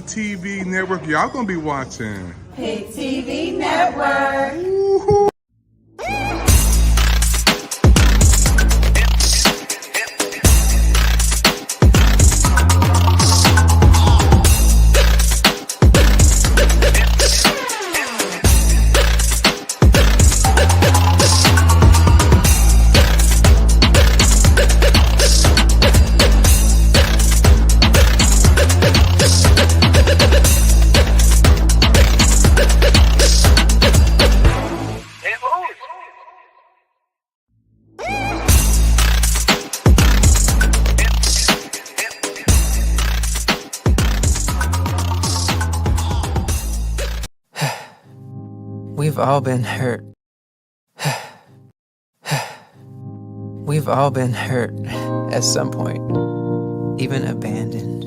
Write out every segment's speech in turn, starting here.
TV network y'all gonna be watching? Pick TV Network. Woo-hoo. We've all been hurt. We've all been hurt at some point, even abandoned.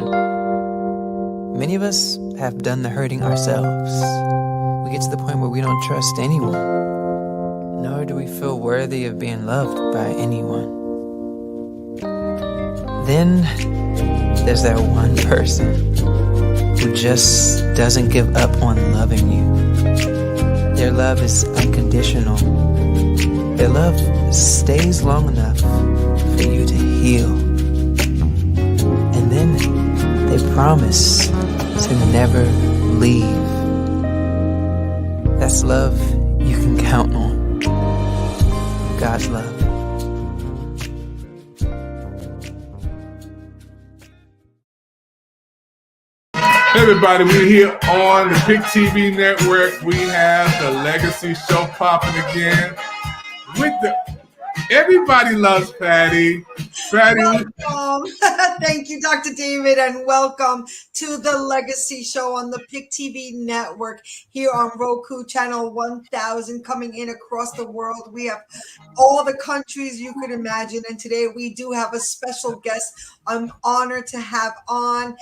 Many of us have done the hurting ourselves. We get to the point where we don't trust anyone, nor do we feel worthy of being loved by anyone. Then there's that one person who just doesn't give up on loving you. Their love is unconditional. Their love stays long enough for you to heal. And then they promise to never leave. That's love you can count on. God's love. Hey everybody, we're here on the Pick TV network. We have the Legacy Show popping again with the everybody loves Patty. Welcome. Thank you, Dr. David, and welcome to the Legacy Show on the Pick TV network here on Roku channel 1000, coming in across the world. We have all the countries you could imagine, and today we do have a special guest. I'm honored to have on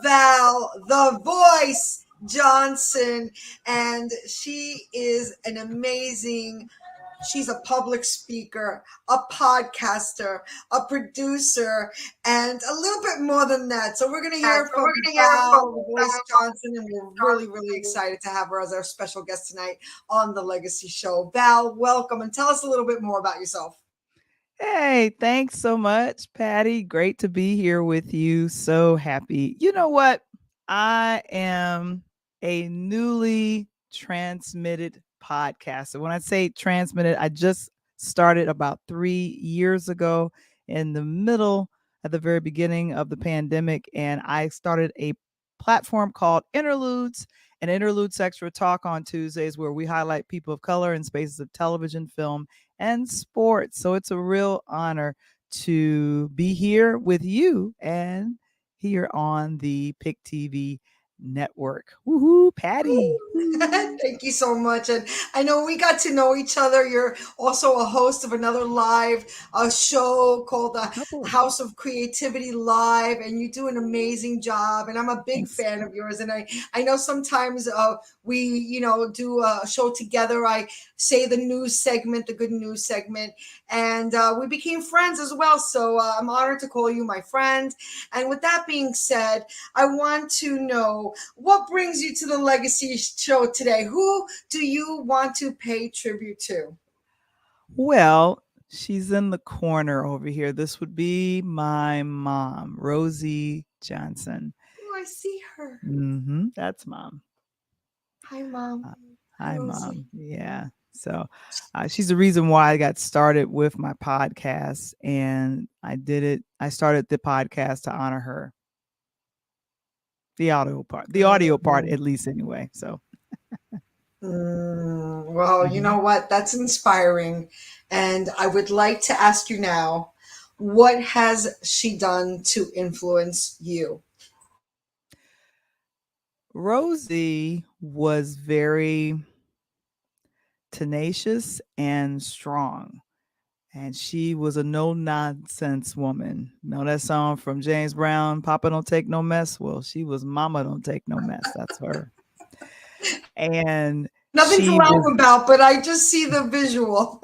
Val, the Voice Johnson, and she is an amazing. She's a public speaker, a podcaster, a producer, and a little bit more than that. So we're going to hear from Val, Voice Johnson, and we're really, really excited to have her as our special guest tonight on the Legacy Show. Val, welcome, and tell us a little bit more about yourself. Hey, thanks so much, Patty. Great to be here with you. So happy. You know what? I am a newly transmitted podcaster. When I say transmitted, I just started about 3 years ago in the middle, at the very beginning of the pandemic, and I started a platform called Interludes, an Interludes Extra Talk on Tuesdays, where we highlight people of color in spaces of television, film, and sports. So it's a real honor to be here with you and here on the Pick TV network. Woohoo, Patty. Thank you so much. And I know we got to know each other. You're also a host of another live show called the House of Creativity Live, and you do an amazing job. And I'm a big fan of yours. And I know sometimes we, do a show together. I say the news segment, the good news segment, and we became friends as well. So I'm honored to call you my friend. And with that being said, I want to know, what brings you to the Legacy Show today? Who do you want to pay tribute to? Well, she's in the corner over here. This would be my mom, Rosie Johnson. Oh, I see her. That's Mom. Hi, Mom. Hi, Rosie. Mom. Yeah. So she's the reason why I got started with my podcast, and I started the podcast to honor her. The audio part, at least anyway. So. Well, you know what? That's inspiring. And I would like to ask you now, what has she done to influence you? Rosie was very tenacious and strong. And she was a no-nonsense woman. You know that song from James Brown, Papa Don't Take No Mess? Well, she was Mama Don't Take No Mess. That's her. And nothing to laugh about, but I just see the visual.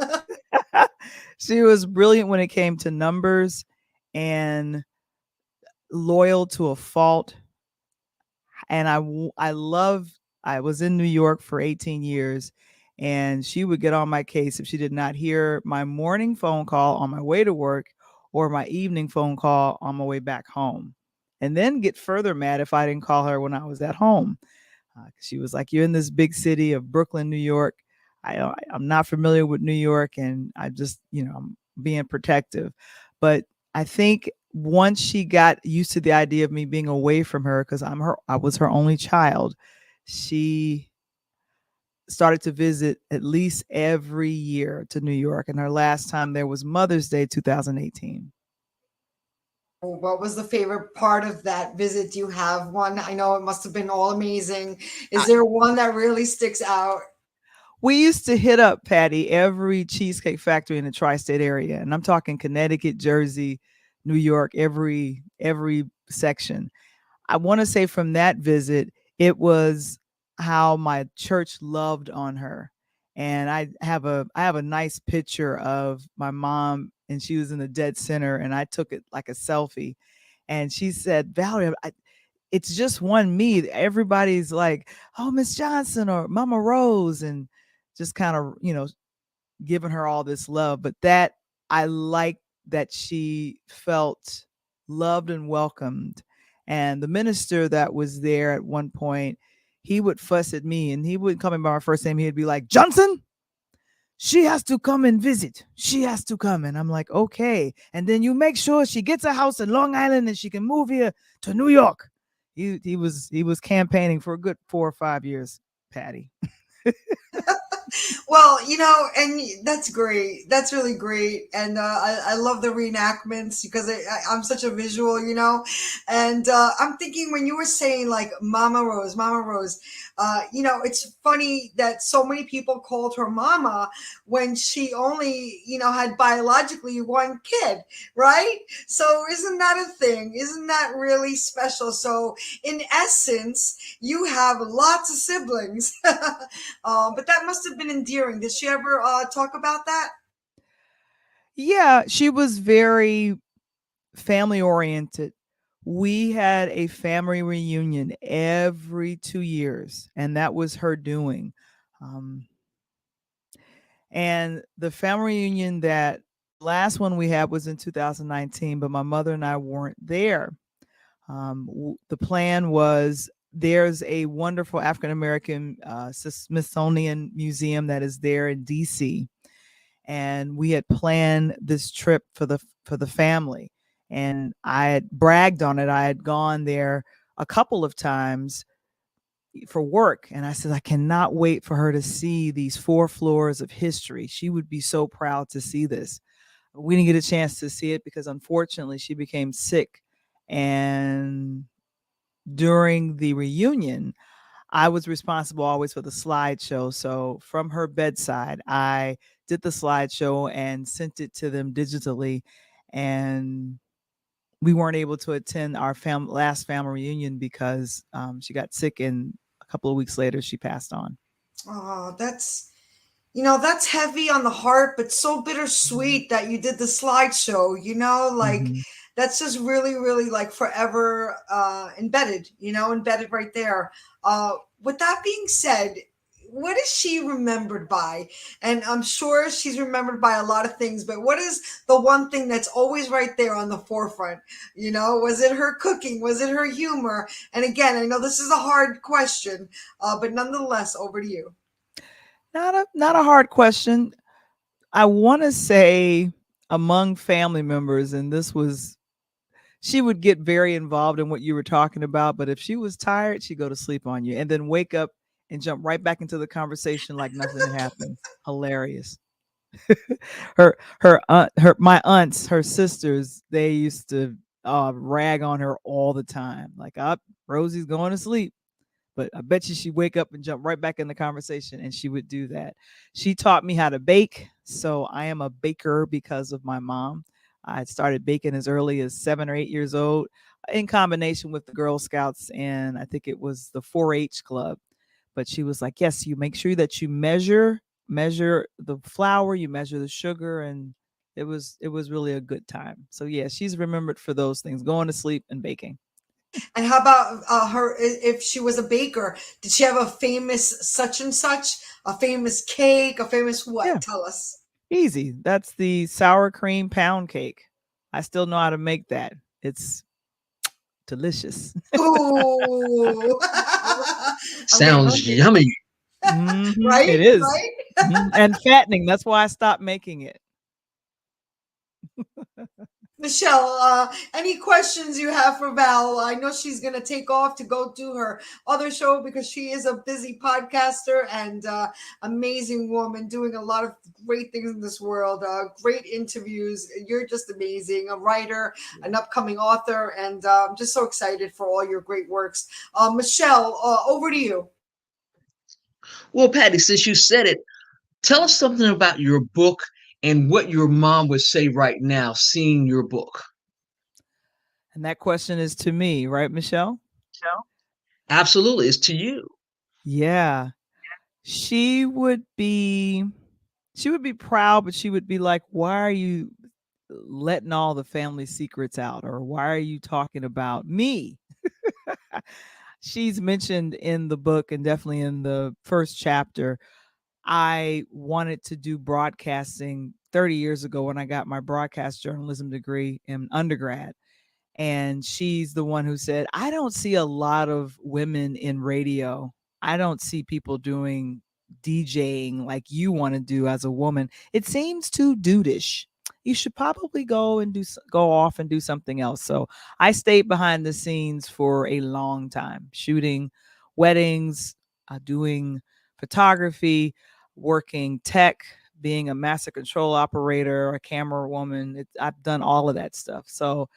She was brilliant when it came to numbers and loyal to a fault. And I was in New York for 18 years, and she would get on my case if she did not hear my morning phone call on my way to work or my evening phone call on my way back home. And then get further mad if I didn't call her when I was at home. She was like, "You're in this big city of Brooklyn, New York. I'm not familiar with New York, and I just, I'm being protective." But I think once she got used to the idea of me being away from her, because I was her only child, she started to visit at least every year to New York. And her last time there was Mother's Day 2018. What was the favorite part of that visit? Do you have one? I know it must have been all amazing. Is there one that really sticks out? We used to hit up, Patty, every cheesecake factory in the tri-state area, and I'm talking Connecticut, Jersey, New York, every section. I want to say from that visit, it was how my church loved on her. And I have a nice picture of my mom, and she was in the dead center, and I took it like a selfie. And she said, "Valerie, it's just one me. Everybody's like, oh, Miss Johnson or Mama Rose," and just kind of, giving her all this love. But that I like that she felt loved and welcomed. And the minister that was there at one point, he would fuss at me, and he wouldn't call me by my first name. He'd be like, "Johnson, she has to come and visit. She has to come." And I'm like, "Okay." And then you make sure she gets a house in Long Island and she can move here to New York. He was campaigning for a good 4 or 5 years, Patty. Well, and that's great. That's really great. And I love the reenactments because I'm such a visual, And I'm thinking when you were saying like Mama Rose, it's funny that so many people called her Mama when she only, had biologically one kid, right? So isn't that a thing? Isn't that really special? So in essence, you have lots of siblings. But that must have been endearing. Did she ever talk about that? Yeah, she was very family oriented. We had a family reunion every 2 years, and that was her doing. Um, and the family reunion that last one we had was in 2019, but my mother and I weren't there. The plan was there's a wonderful African American Smithsonian museum that is there in DC, and we had planned this trip for the family, and I had bragged on it. I had gone there a couple of times for work, and I said I cannot wait for her to see these 4 floors of history. She would be so proud to see this. We didn't get a chance to see it because unfortunately she became sick, and during the reunion I was responsible always for the slideshow. So from her bedside, I did the slideshow and sent it to them digitally. And we weren't able to attend our last family reunion because she got sick, and a couple of weeks later, she passed on. Oh, that's heavy on the heart, but so Mhm. bittersweet that you did the slideshow, like Mhm. that's just really, really like forever embedded right there. With that being said, what is she remembered by? And I'm sure she's remembered by a lot of things, but what is the one thing that's always right there on the forefront? Was it her cooking? Was it her humor? And again, I know this is a hard question, but nonetheless, over to you. Not a hard question. I want to say among family members, and this was she would get very involved in what you were talking about, but if she was tired, she'd go to sleep on you and then wake up and jump right back into the conversation like nothing had happened. Hilarious. My aunts, her sisters, they used to rag on her all the time. Like, up, Rosie's going to sleep. But I bet you she'd wake up and jump right back in the conversation, and she would do that. She taught me how to bake. So I am a baker because of my mom. I started baking as early as 7 or 8 years old in combination with the Girl Scouts, and I think it was the 4-H club. But she was like, yes, you make sure that you measure the flour, you measure the sugar, and it was really a good time. So yeah, she's remembered for those things, going to sleep and baking. And how about her? If she was a baker, did she have a famous such and such, a famous cake, a famous Yeah, what? Tell us. easy. That's the sour cream pound cake. I still know how to make that. It's delicious. Ooh, I'm getting Sounds hungry. yummy. It Right, is. right. And fattening. That's why I stopped making it. Michelle, any questions you have for Val? I know she's going to take off to go do her other show because she is a busy podcaster and amazing woman doing a lot of great things in this world. Great interviews. You're just amazing. A writer, an upcoming author, and I'm just so excited for all your great works. Michelle, over to you. Well, Patty, since you said it, tell us something about your book and what your mom would say right now, seeing your book. And that question is to me, right, Michelle? Absolutely, it's to you. Yeah. She would be proud, but she would be like, "Why are you letting all the family secrets out, or why are you talking about me?" She's mentioned in the book, and definitely in the first chapter, I wanted to do broadcasting 30 years ago when I got my broadcast journalism degree in undergrad. And she's the one who said, "I don't see a lot of women in radio. I don't see people doing DJing like you want to do as a woman. It seems too dudeish. You should probably go off and do something else." So I stayed behind the scenes for a long time, shooting weddings, doing photography, working tech, being a master control operator, a camera woman. I've done all of that stuff. So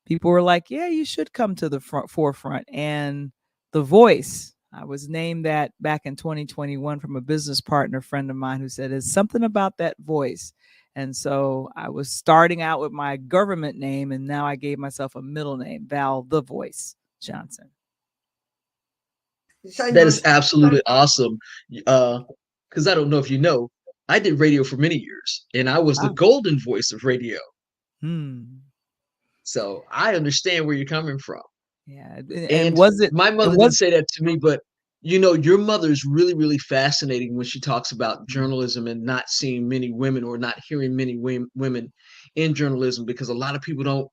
people were like, "Yeah, you should come to the forefront." And The Voice, I was named that back in 2021 from a business partner friend of mine who said, "There's something about that voice." And so I was starting out with my government name, and now I gave myself a middle name, Val The Voice Johnson. I That know. is absolutely awesome. Because I don't know if you know, I did radio for many years, and I was the Wow. golden voice of radio. Hmm. So I understand where you're coming from. Yeah. And my And mother didn't was, say that to me, but your mother's really, really fascinating when she talks about journalism and not seeing many women or not hearing many women in journalism, because a lot of people don't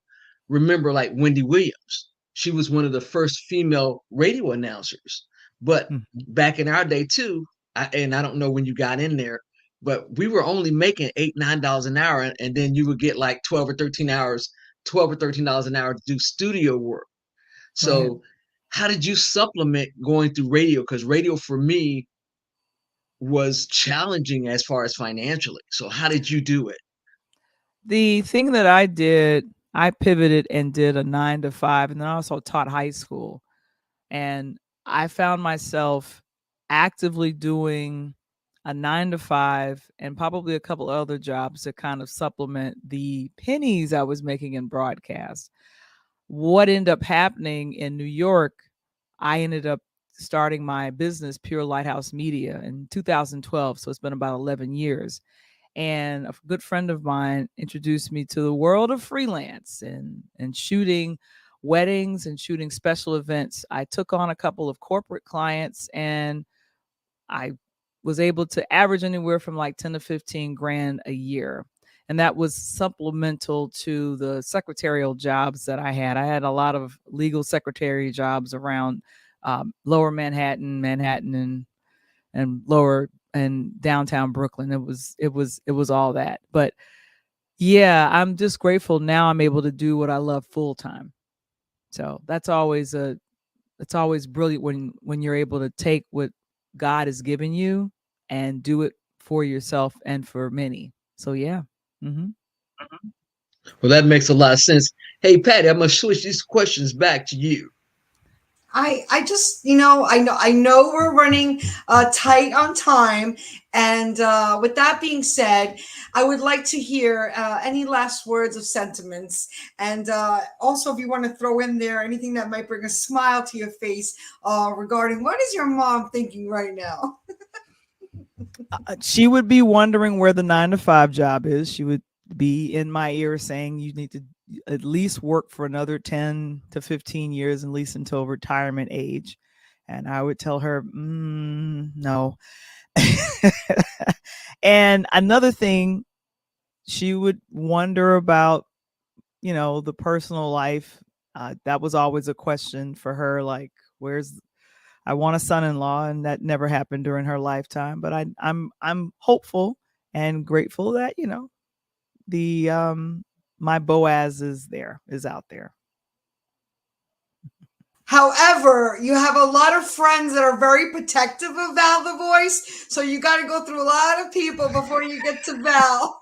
remember, like Wendy Williams. She was one of the first female radio announcers. But hmm, back in our day too, and I don't know when you got in there, but we were only making $8, $9 an hour, and then you would get like 12 or $13 an hour to do studio work. right. So, how did you supplement going through radio? Because radio for me was challenging as far as financially. So, how did you do it? The thing that I did, I pivoted and did a 9 to 5, and then I also taught high school. And I found myself actively doing a 9 to 5 and probably a couple other jobs to kind of supplement the pennies I was making in broadcast. What ended up happening in New York, I ended up starting my business, Pure Lighthouse Media, in 2012. So it's been about 11 years. And a good friend of mine introduced me to the world of freelance and shooting weddings and shooting special events. I took on a couple of corporate clients, and I was able to average anywhere from like 10 to 15 grand a year. And that was supplemental to the secretarial jobs that I had. I had a lot of legal secretary jobs around lower Manhattan, and lower and downtown Brooklyn. It was all that. But yeah, I'm just grateful now I'm able to do what I love full time. So it's always brilliant when you're able to take what God has given you and do it for yourself and for many. So yeah. Hmm. Well, that makes a lot of sense. Hey, Patty, I'm going to switch these questions back to you. I just I know we're running tight on time, and with that being said, I would like to hear any last words of sentiments, and also if you want to throw in there anything that might bring a smile to your face regarding what is your mom thinking right now. She would be wondering where the 9 to 5 job is. She would be in my ear saying, "You need to, at least work for another 10 to 15 years, at least until retirement age. And I would tell her, no. And another thing, she would wonder about, the personal life. That was always a question for her, like, I want a son-in-law, and that never happened during her lifetime. But I'm hopeful and grateful that, the my Boaz is out there. However, you have a lot of friends that are very protective of Val the Voice, so you got to go through a lot of people before you get to Val.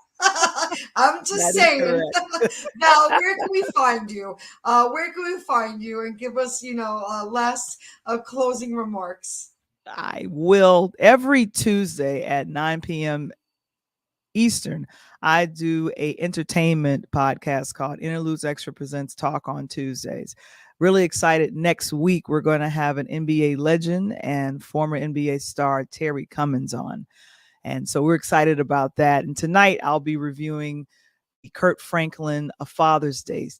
I'm just saying. Val, where can we find you? Where can we find you? And give us, last closing remarks. I will. Every Tuesday at 9 p.m. Eastern, I do a entertainment podcast called Interludes Extra Presents Talk on Tuesdays. Really excited. Next week, we're going to have an NBA legend and former NBA star Terry Cummins on. And so we're excited about that. And tonight I'll be reviewing the Kurt Franklin A Father's Day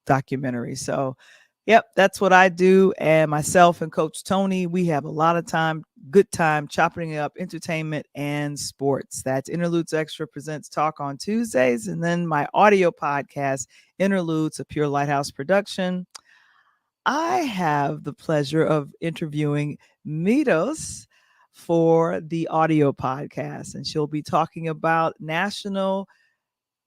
documentary. So, yep, that's what I do. And myself and Coach Tony, we have a lot of time, good time, chopping up entertainment and sports. That's Interludes Extra Presents Talk on Tuesdays. And then my audio podcast, Interludes, a Pure Lighthouse production. I have the pleasure of interviewing Mitos for the audio podcast, and she'll be talking about National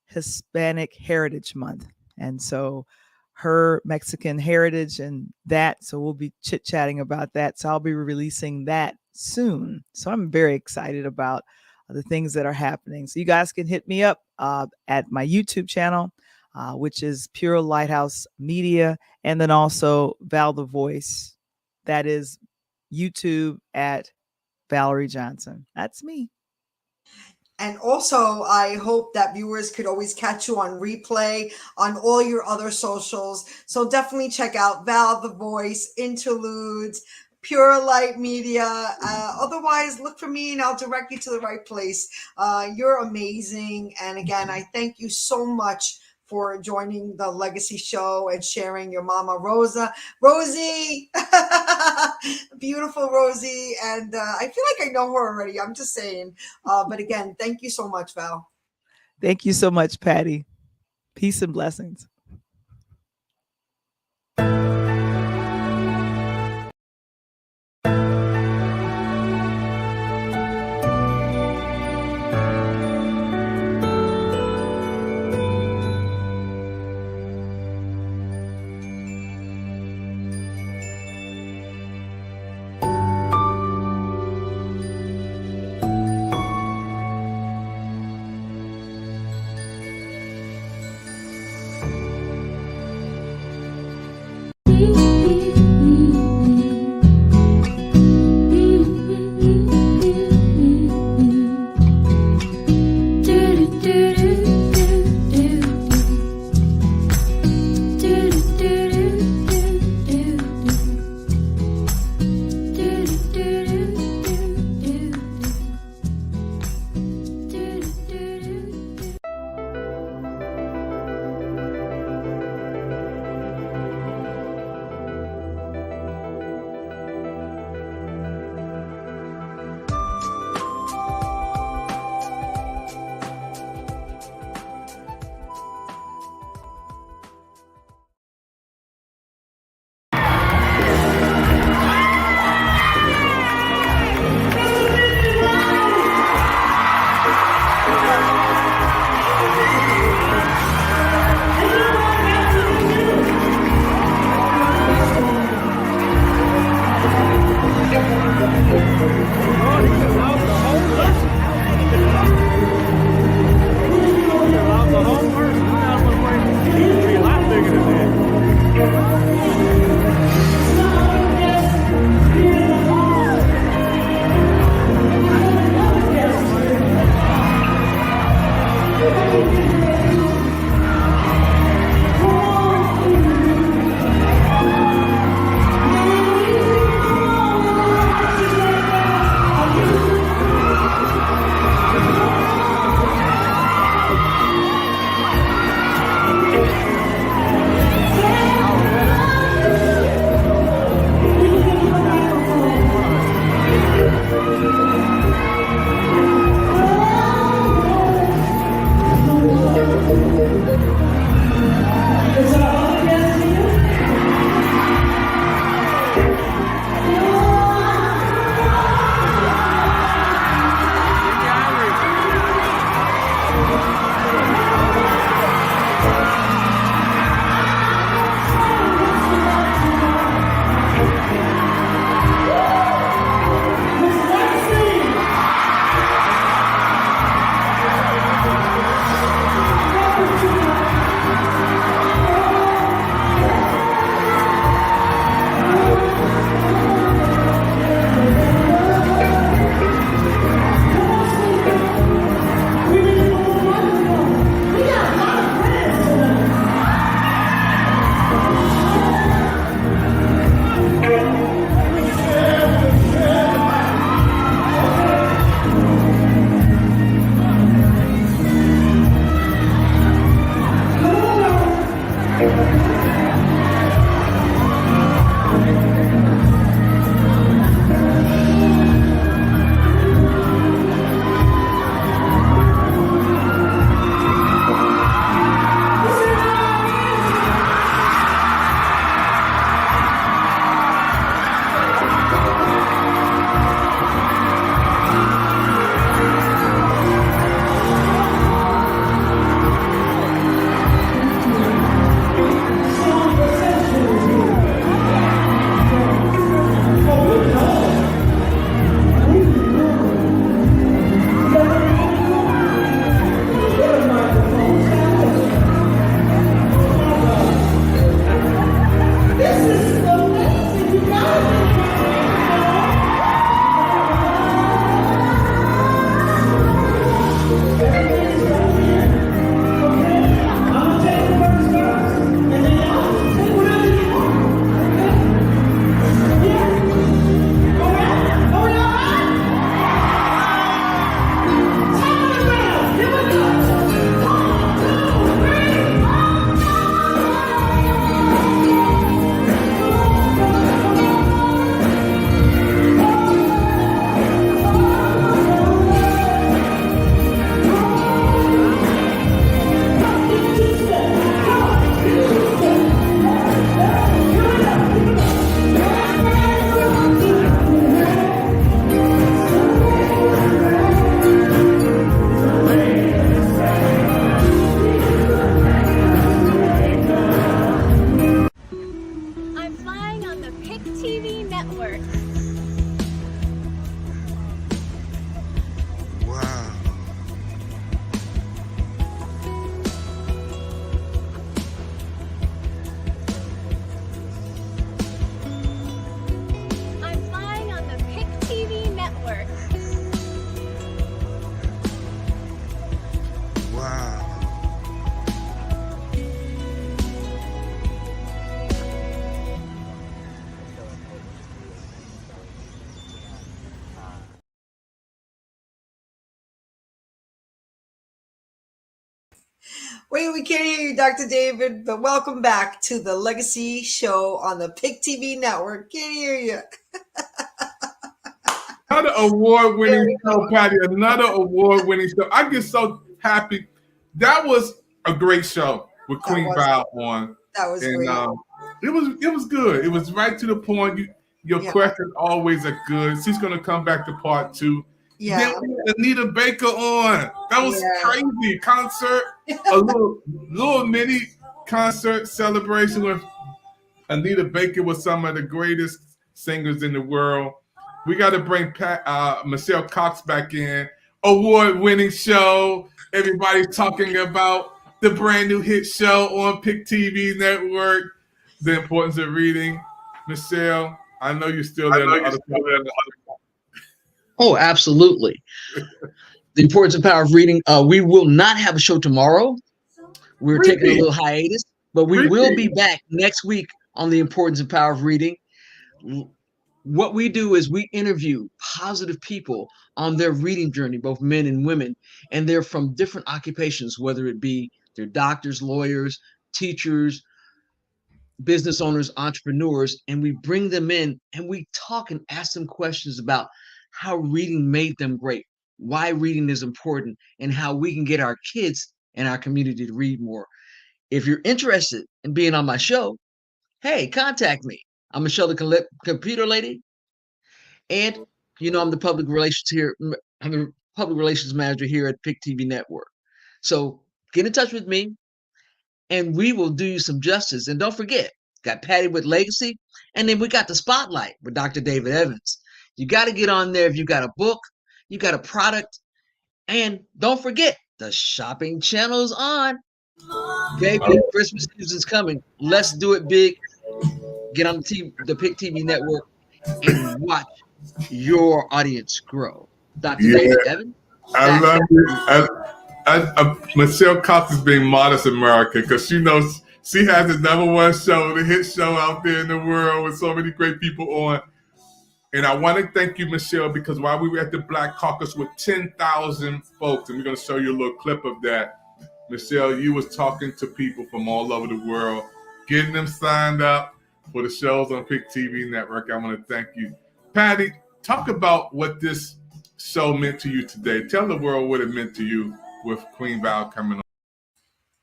Hispanic Heritage Month. And so her Mexican heritage and that. So we'll be chit-chatting about that. So I'll be releasing that soon. So I'm very excited about the things that are happening. So you guys can hit me up at my YouTube channel, which is Pure Lighthouse Media, and then also Val the Voice. That is YouTube at Valerie Johnson. That's me. And also, I hope that viewers could always catch you on replay on all your other socials. So definitely check out Val the Voice, Interludes, Pure Light Media. Otherwise, look for me and I'll direct you to the right place. You're amazing. And again, I thank you so much for joining the Legacy Show and sharing your mama, Rosie, beautiful Rosie. And I feel like I know her already. I'm just saying. But again, thank you so much, Val. Thank you so much, Patty. Peace and blessings. Wait, we can't hear you, Dr. David, but welcome back to the Legacy Show on the PIC TV network. Can't hear you. Another award-winning show, Patty. Another award-winning show. I get so happy. That was a great show with Queen Val on. That was And great. it was good. It was right to the point. Your questions always are good. She's gonna come back to part 2. Yeah. Then we had Anita Baker on. That was crazy. Concert, a little mini concert celebration with Anita Baker was some of the greatest singers in the world. We got to bring Michelle Cox back in. Award-winning show. Everybody's talking about the brand new hit show on PIC TV network. The importance of reading. Michelle, I know you're still there. Oh, absolutely. The importance and power of reading. We will not have a show tomorrow. We're taking a little hiatus, but we will be back next week on the importance and power of reading. What we do is we interview positive people on their reading journey, both men and women, and they're from different occupations, whether it be they're doctors, lawyers, teachers, business owners, entrepreneurs, and we bring them in and we talk and ask them questions about how reading made them great, why reading is important, and how we can get our kids and our community to read more. If you're interested in being on my show, hey, contact me. I'm Michelle, the computer lady, and I'm the public relations here. I'm the public relations manager here at PIC TV Network. So get in touch with me, and we will do you some justice. And don't forget, got Patty with Legacy, and then we got the Spotlight with Dr. David Evans. You got to get on there if you got a book, you got a product, and don't forget the shopping channel's on. Baby, Christmas season's coming. Let's do it big. Get on the PIC TV network and watch your audience grow. Dr. David Evans. I love it. Michelle Cox is being modest America because she knows she has the #1 show, the hit show out there in the world with so many great people on. And I want to thank you, Michelle, because while we were at the Black Caucus with 10,000 folks, and we're going to show you a little clip of that, Michelle, you was talking to people from all over the world, getting them signed up for the shows on PIC TV Network. I want to thank you. Patty, talk about what this show meant to you today. Tell the world what it meant to you with Queen Val coming on.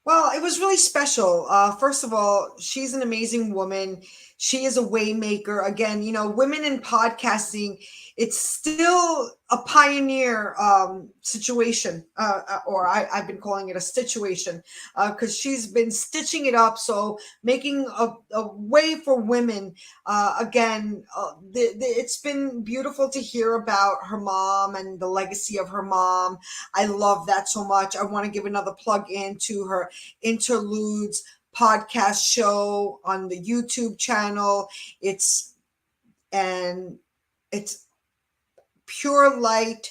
Well, it was really special. First of all, she's an amazing woman. She is a way maker. Again, women in podcasting, it's still a pioneer situation, or I've been calling it a situation, because she's been stitching it up. So making a way for women. Again, it's been beautiful to hear about her mom and the legacy of her mom. I love that so much. I want to give another plug into her Interludes podcast show on the YouTube channel. It's Pure Light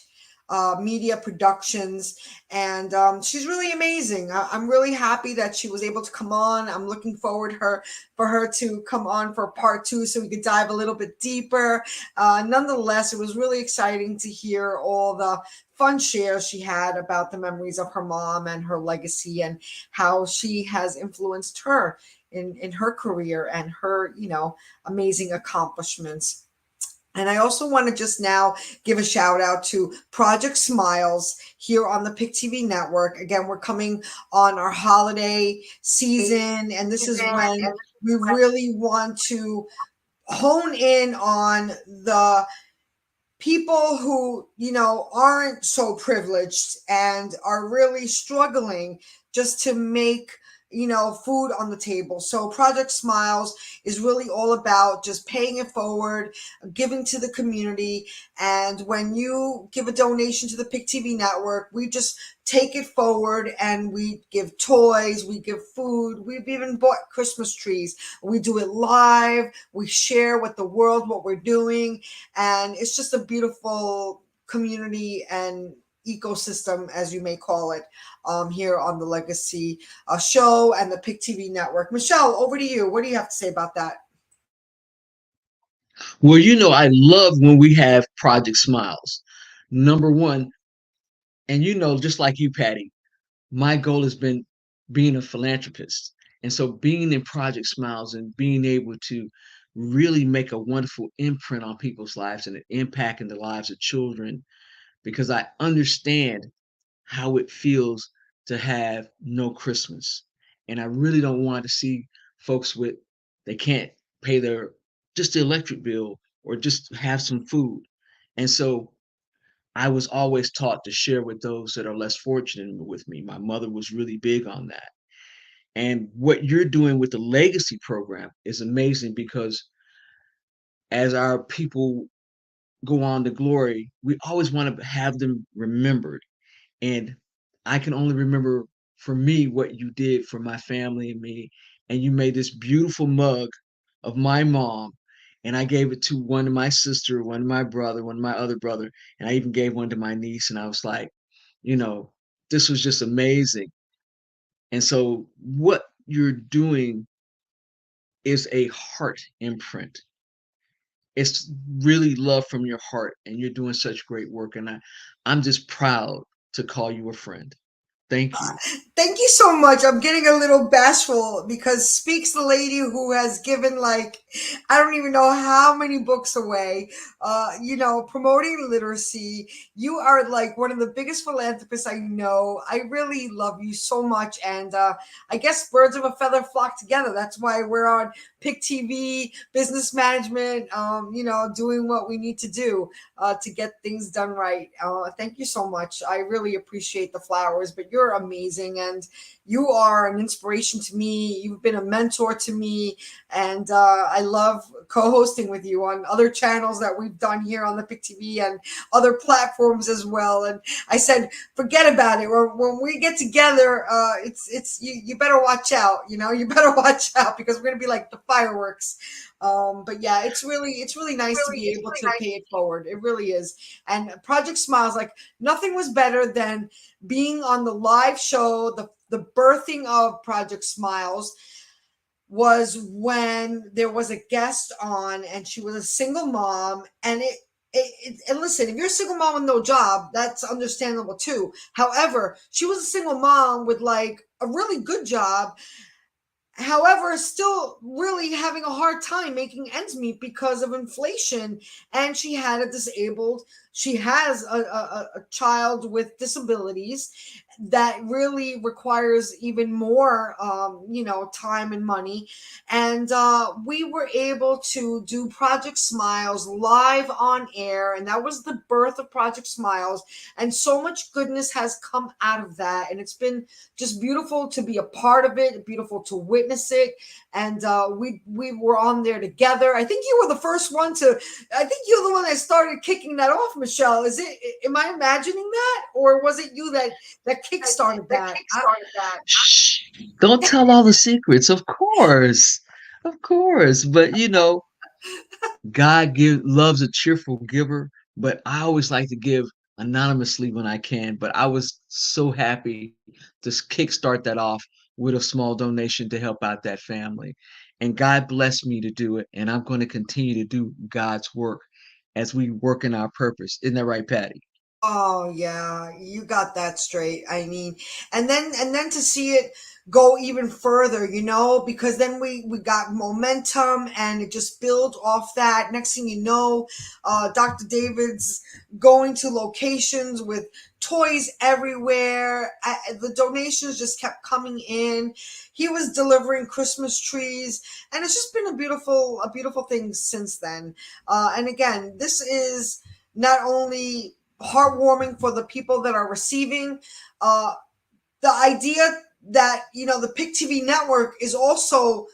Media Productions, and she's really amazing. I'm really happy that she was able to come on. I'm looking forward for her to come on for part 2 so we could dive a little bit deeper. Nonetheless, it was really exciting to hear all the fun shares she had about the memories of her mom and her legacy and how she has influenced her in her career and her, amazing accomplishments. And I also want to just now give a shout out to Project Smiles here on the PIC TV network. Again, we're coming on our holiday season, and this is when we really want to hone in on the people who, aren't so privileged and are really struggling just to make food on the table. So Project Smiles is really all about just paying it forward, giving to the community. And when you give a donation to the PIC TV network, we just take it forward and we give toys, we give food. We've even bought Christmas trees. We do it live. We share with the world what we're doing. And it's just a beautiful community and ecosystem, as you may call it, here on the Legacy show and the PIC TV network. Michelle, over to you. What do you have to say about that? Well, I love when we have Project Smiles. Number one, and just like you, Patty, my goal has been being a philanthropist. And so being in Project Smiles and being able to really make a wonderful imprint on people's lives and an impact in the lives of children, because I understand how it feels to have no Christmas. And I really don't want to see folks with, they can't pay their, just the electric bill or just have some food. And so I was always taught to share with those that are less fortunate with me. My mother was really big on that. And what you're doing with the legacy program is amazing, because as our people go on to glory, we always want to have them remembered. And I can only remember for me what you did for my family and me. And you made this beautiful mug of my mom. And I gave it to one of my sister, one of my brother, one of my other brother. And I even gave one to my niece. And I was like, you know, this was just amazing. And so what you're doing is a heart imprint. It's really love from your heart, and you're doing such great work. And I'm just proud to call you a friend. Thank you. Thank you so much. I'm getting a little bashful because speaks the lady who has given like I don't even know how many books away. Promoting literacy. You are like one of the biggest philanthropists I know. I really love you so much, and I guess birds of a feather flock together. That's why we're on Pick TV, business management. Doing what we need to do to get things done right. Thank you so much. I really appreciate the flowers, but you're amazing and you are an inspiration to me. You've been a mentor to me, and I love co-hosting with you on other channels that we've done here on the Pick TV and other platforms as well. And I said, forget about it. When we get together, you better watch out. You better watch out because we're gonna be like the fireworks. But yeah, it's really nice to be able to pay it forward. It really is. And Project Smiles, like nothing was better than being on the live show, the birthing of Project Smiles was when there was a guest on and she was a single mom, and and listen, if you're a single mom with no job, that's understandable too. However, she was a single mom with like a really good job. However, still really having a hard time making ends meet because of inflation. And she has a child with disabilities that really requires even more, time and money. And we were able to do Project Smiles live on air. And that was the birth of Project Smiles. And so much goodness has come out of that. And it's been just beautiful to be a part of it, beautiful to witness it. And we were on there together. I think you were the first one I think you're the one that started kicking that off, Michelle. Am I imagining that? Or was it you that kickstarted that? Shh, don't tell all the secrets. Of course. Of course. But God loves a cheerful giver, but I always like to give anonymously when I can. But I was so happy to kickstart that off with a small donation to help out that family. And God blessed me to do it. And I'm going to continue to do God's work as we work in our purpose. Isn't that right, Patty? Oh yeah, you got that straight. I mean, and then to see it go even further, because then we got momentum and it just built off that. Next thing you know, Dr. David's going to locations with toys everywhere. The donations just kept coming in. He was delivering Christmas trees, and it's just been a beautiful thing since then. And again, this is not only heartwarming for the people that are receiving. The idea that the Pick TV network is also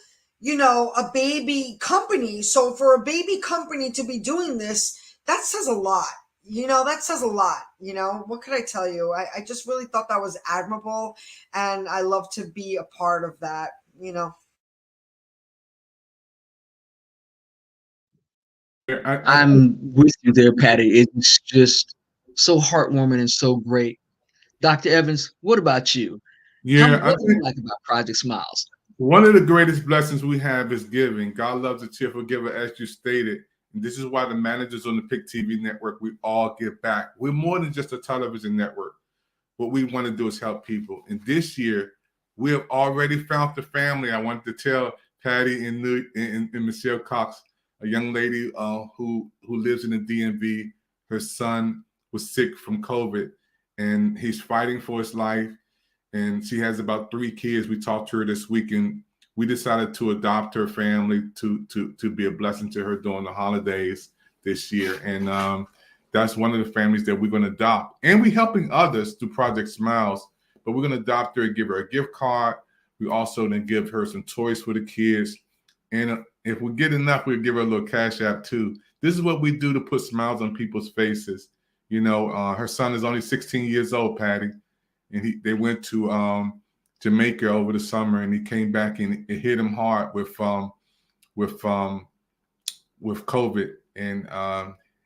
a baby company. So for a baby company to be doing this, that says a lot. That says a lot. What could I tell you? I just really thought that was admirable, and I love to be a part of that. I'm with you there, Patty. It's just so heartwarming and so great. Dr. Evans, what about you? Yeah, I What do you think like about Project Smiles? one of the greatest blessings we have is giving. God loves a cheerful giver, as you stated. And this is why the managers on the Pick TV network, we all give back. We're more than just a television network. What we want to do is help people. And this year, We have already found the family. I wanted to tell Patty and Michelle Cox, a young lady who lives in the DMV. Her son was sick from COVID, and he's fighting for his life. And she has about 3 kids. We talked to her this week, and we decided to adopt her family to be a blessing to her during the holidays this year. And that's one of the families that we're going to adopt. And we're helping others through Project Smiles, but we're going to adopt her and give her a gift card. We also then give her some toys for the kids. And if we get enough, we'll give her a little cash app too. This is what we do to put smiles on people's faces. You know, her son is only 16 years old, Patty, and they went to Jamaica over the summer, and he came back and it hit him hard with COVID, and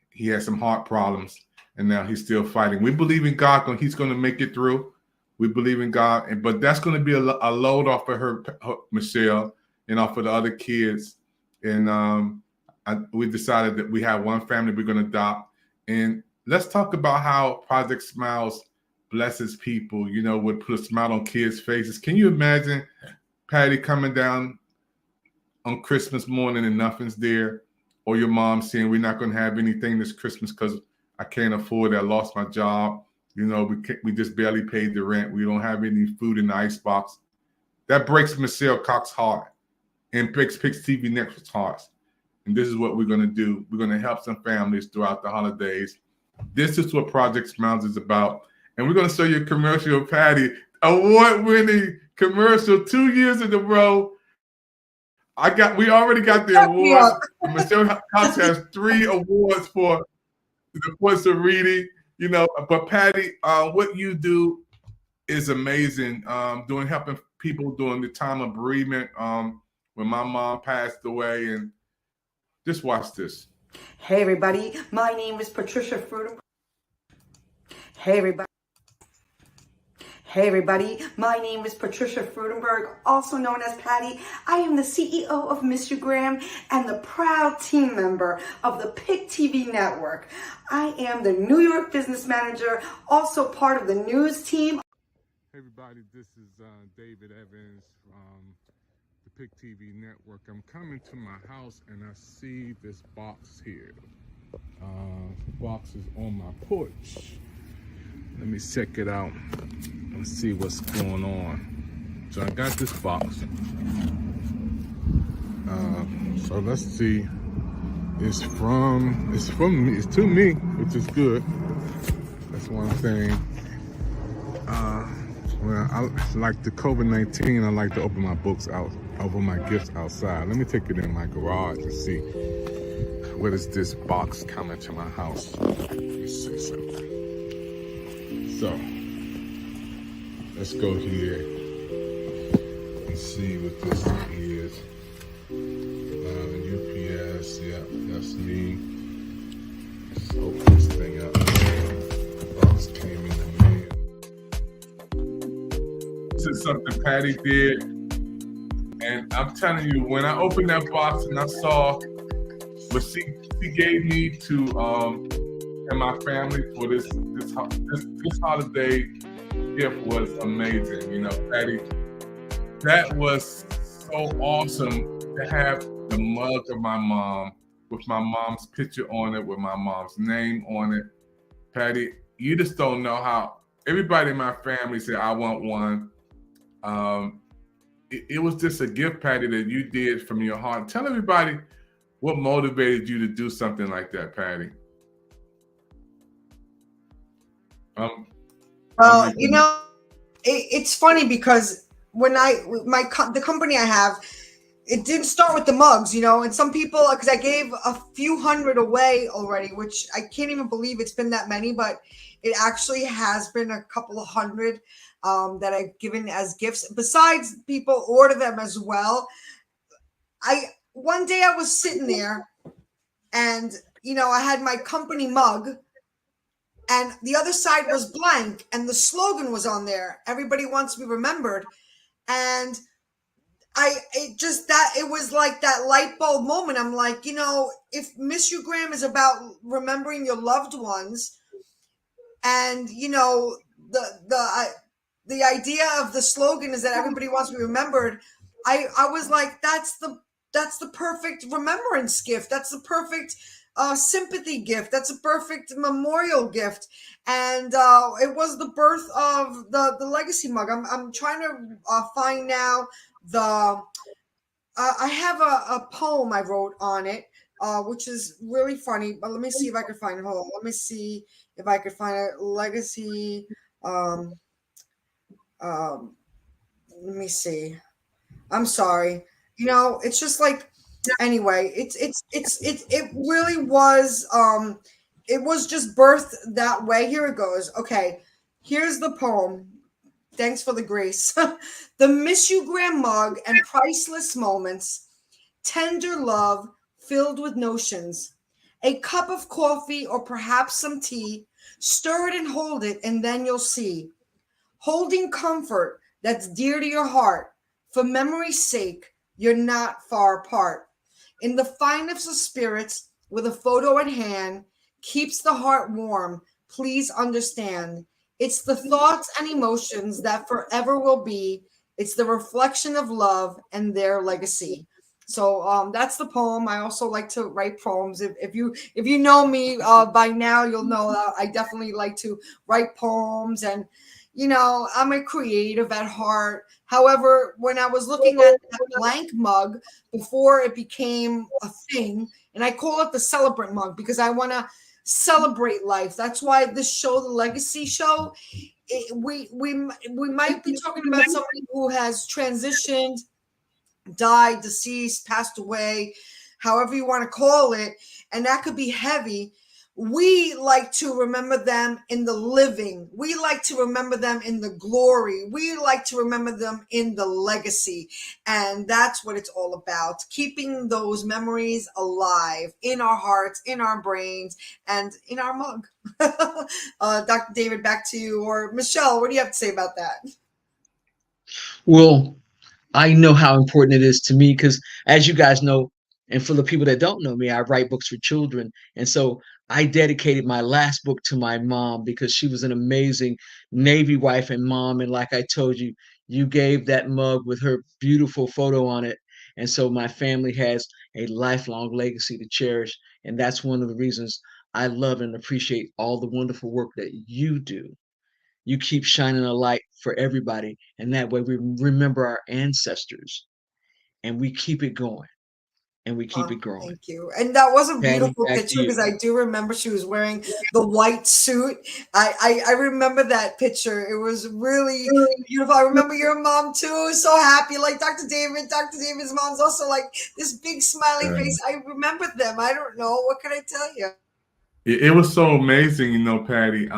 he had some heart problems, and now he's still fighting. We believe in God, he's going to make it through. We believe in God, but that's going to be a load off of her, Michelle, and off of the other kids. And we decided that we have one family we're going to adopt. And let's talk about how Project Smiles blesses people, you know, would put a smile on kids' faces. Can you imagine Patty coming down on Christmas morning and nothing's there? Or your mom saying, we're not going to have anything this Christmas because I can't afford it. I lost my job. You know, we just barely paid the rent. We don't have any food in the icebox. That breaks Michelle Cox's heart and breaks Pix TV Network's heart. And this is what we're going to do. We're going to help some families throughout the holidays. This is what Project Smiles is about. And we're going to show you a commercial, Patty, award-winning commercial 2 years in a row. We already got the award. Michelle Cox has 3 awards for the voice of reading, you know. But Patty, what you do is amazing. Helping people during the time of bereavement. When my mom passed away, and just watch this. Hey everybody, my name is Patricia Frudenberg. Hey everybody, my name is Patricia Frudenberg, also known as Patty. I am the CEO of Miss You Graham and the proud team member of the PIC TV network. I am the New York business manager, also part of the news team. Hey everybody, this is David Evans from the PIC TV network. I'm coming to my house and I see this box here. The box is on my porch. Let me check it out and see what's going on. So I got this box. So let's see. It's to me, which is good. That's one thing. Well, I like the COVID-19. I like to open my books out, open my gifts outside. Let me take it in my garage and see what is this box coming to my house. Let me see something. So let's go here and see what this is. UPS, yeah, that's me. Let's open this thing up. The box came in the mail. This is something Patty did, and I'm telling you, when I opened that box and I saw what she gave me to and my family for this holiday gift was amazing. You know, Patty, that was so awesome to have the mug of my mom with my mom's picture on it, with my mom's name on it. Patty, you just don't know how everybody in my family said, I want one. It was just a gift, Patty, that you did from your heart. Tell everybody what motivated you to do something like that, Patty. Well, you know, it's funny because when the company I have, it didn't start with the mugs, you know, and some people, because I gave a few hundred away already, which I can't even believe it's been that many, but it actually has been a couple of hundred that I've given as gifts. Besides, people order them as well. One day I was sitting there and, you know, I had my company mug and the other side was blank and the slogan was on there. Everybody wants to be remembered. And it was like that light bulb moment. I'm like, you know, if Miss You Graham is about remembering your loved ones and, you know, the idea of the slogan is that everybody wants to be remembered. I was like, that's the perfect remembrance gift. That's the perfect sympathy gift. That's a perfect memorial gift. And it was the birth of the legacy mug. I'm trying to find now the. I have a poem I wrote on it, which is really funny. But let me see if I can find it. Hold on. Let me see if I could find a legacy. Um, um, let me see. I'm sorry. It's just like, anyway, it really was it was just birthed that way. Here it goes. Okay. Here's the poem. Thanks for the grace. The Miss You Graham mug and priceless moments, tender love filled with notions, a cup of coffee or perhaps some tea, stir it and hold it, and then you'll see. Holding comfort that's dear to your heart, for memory's sake, you're not far apart. In the finest of spirits, with a photo at hand, keeps the heart warm. Please understand. It's the thoughts and emotions that forever will be. It's the reflection of love and their legacy. So that's the poem. I also like to write poems. If you know me by now, you'll know that I definitely like to write poems, and I'm a creative at heart. However, when I was looking at that blank mug before it became a thing, and I call it the celebrant mug because I want to celebrate life. That's why this show, the Legacy Show, we might be talking about somebody who has transitioned, died, deceased, passed away, however you want to call it, and that could be heavy. We like to remember them in the living. We like to remember them in the glory. We like to remember them in the legacy. And that's what it's all about. Keeping those memories alive in our hearts, in our brains, and in our mug. Dr. David, back to you. Or Michelle, what do you have to say about that? Well, I know how important it is to me because, as you guys know, and for the people that don't know me, I write books for children. And so I dedicated my last book to my mom because she was an amazing Navy wife and mom. And like I told you, you gave that mug with her beautiful photo on it. And so my family has a lifelong legacy to cherish. And that's one of the reasons I love and appreciate all the wonderful work that you do. You keep shining a light for everybody, and that way we remember our ancestors and we keep it going and we keep it growing. Thank you. And that was a Patty, beautiful back to picture you. because I do remember she was wearing the white suit. I remember that picture. It was really beautiful. I remember your mom too, so happy. Like Dr. David. Dr. David's mom's also like this big smiley face. I remember them. I don't know. What can I tell you? It was so amazing, Patty.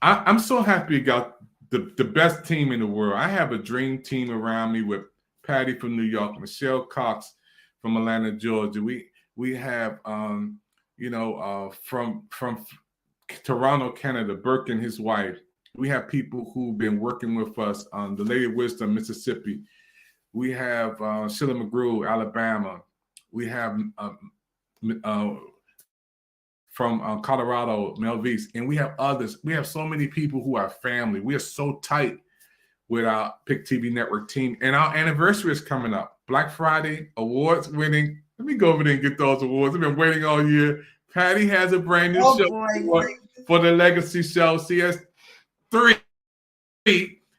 I'm so happy you got the best team in the world. I have a dream team around me with Patty from New York, Michelle Cox from Atlanta, Georgia. We have from Toronto, Canada, Burke and his wife. We have people who've been working with us on the Lady of Wisdom, Mississippi. We have Sheila McGrew, Alabama. We have from Colorado, Melvise, and we have others. We have so many people who are family. We are so tight with our Pick TV Network team. And our anniversary is coming up. Black Friday, awards winning. Let me go over there and get those awards. I've been waiting all year. Patty has a brand new show for the Legacy Show. She has 3.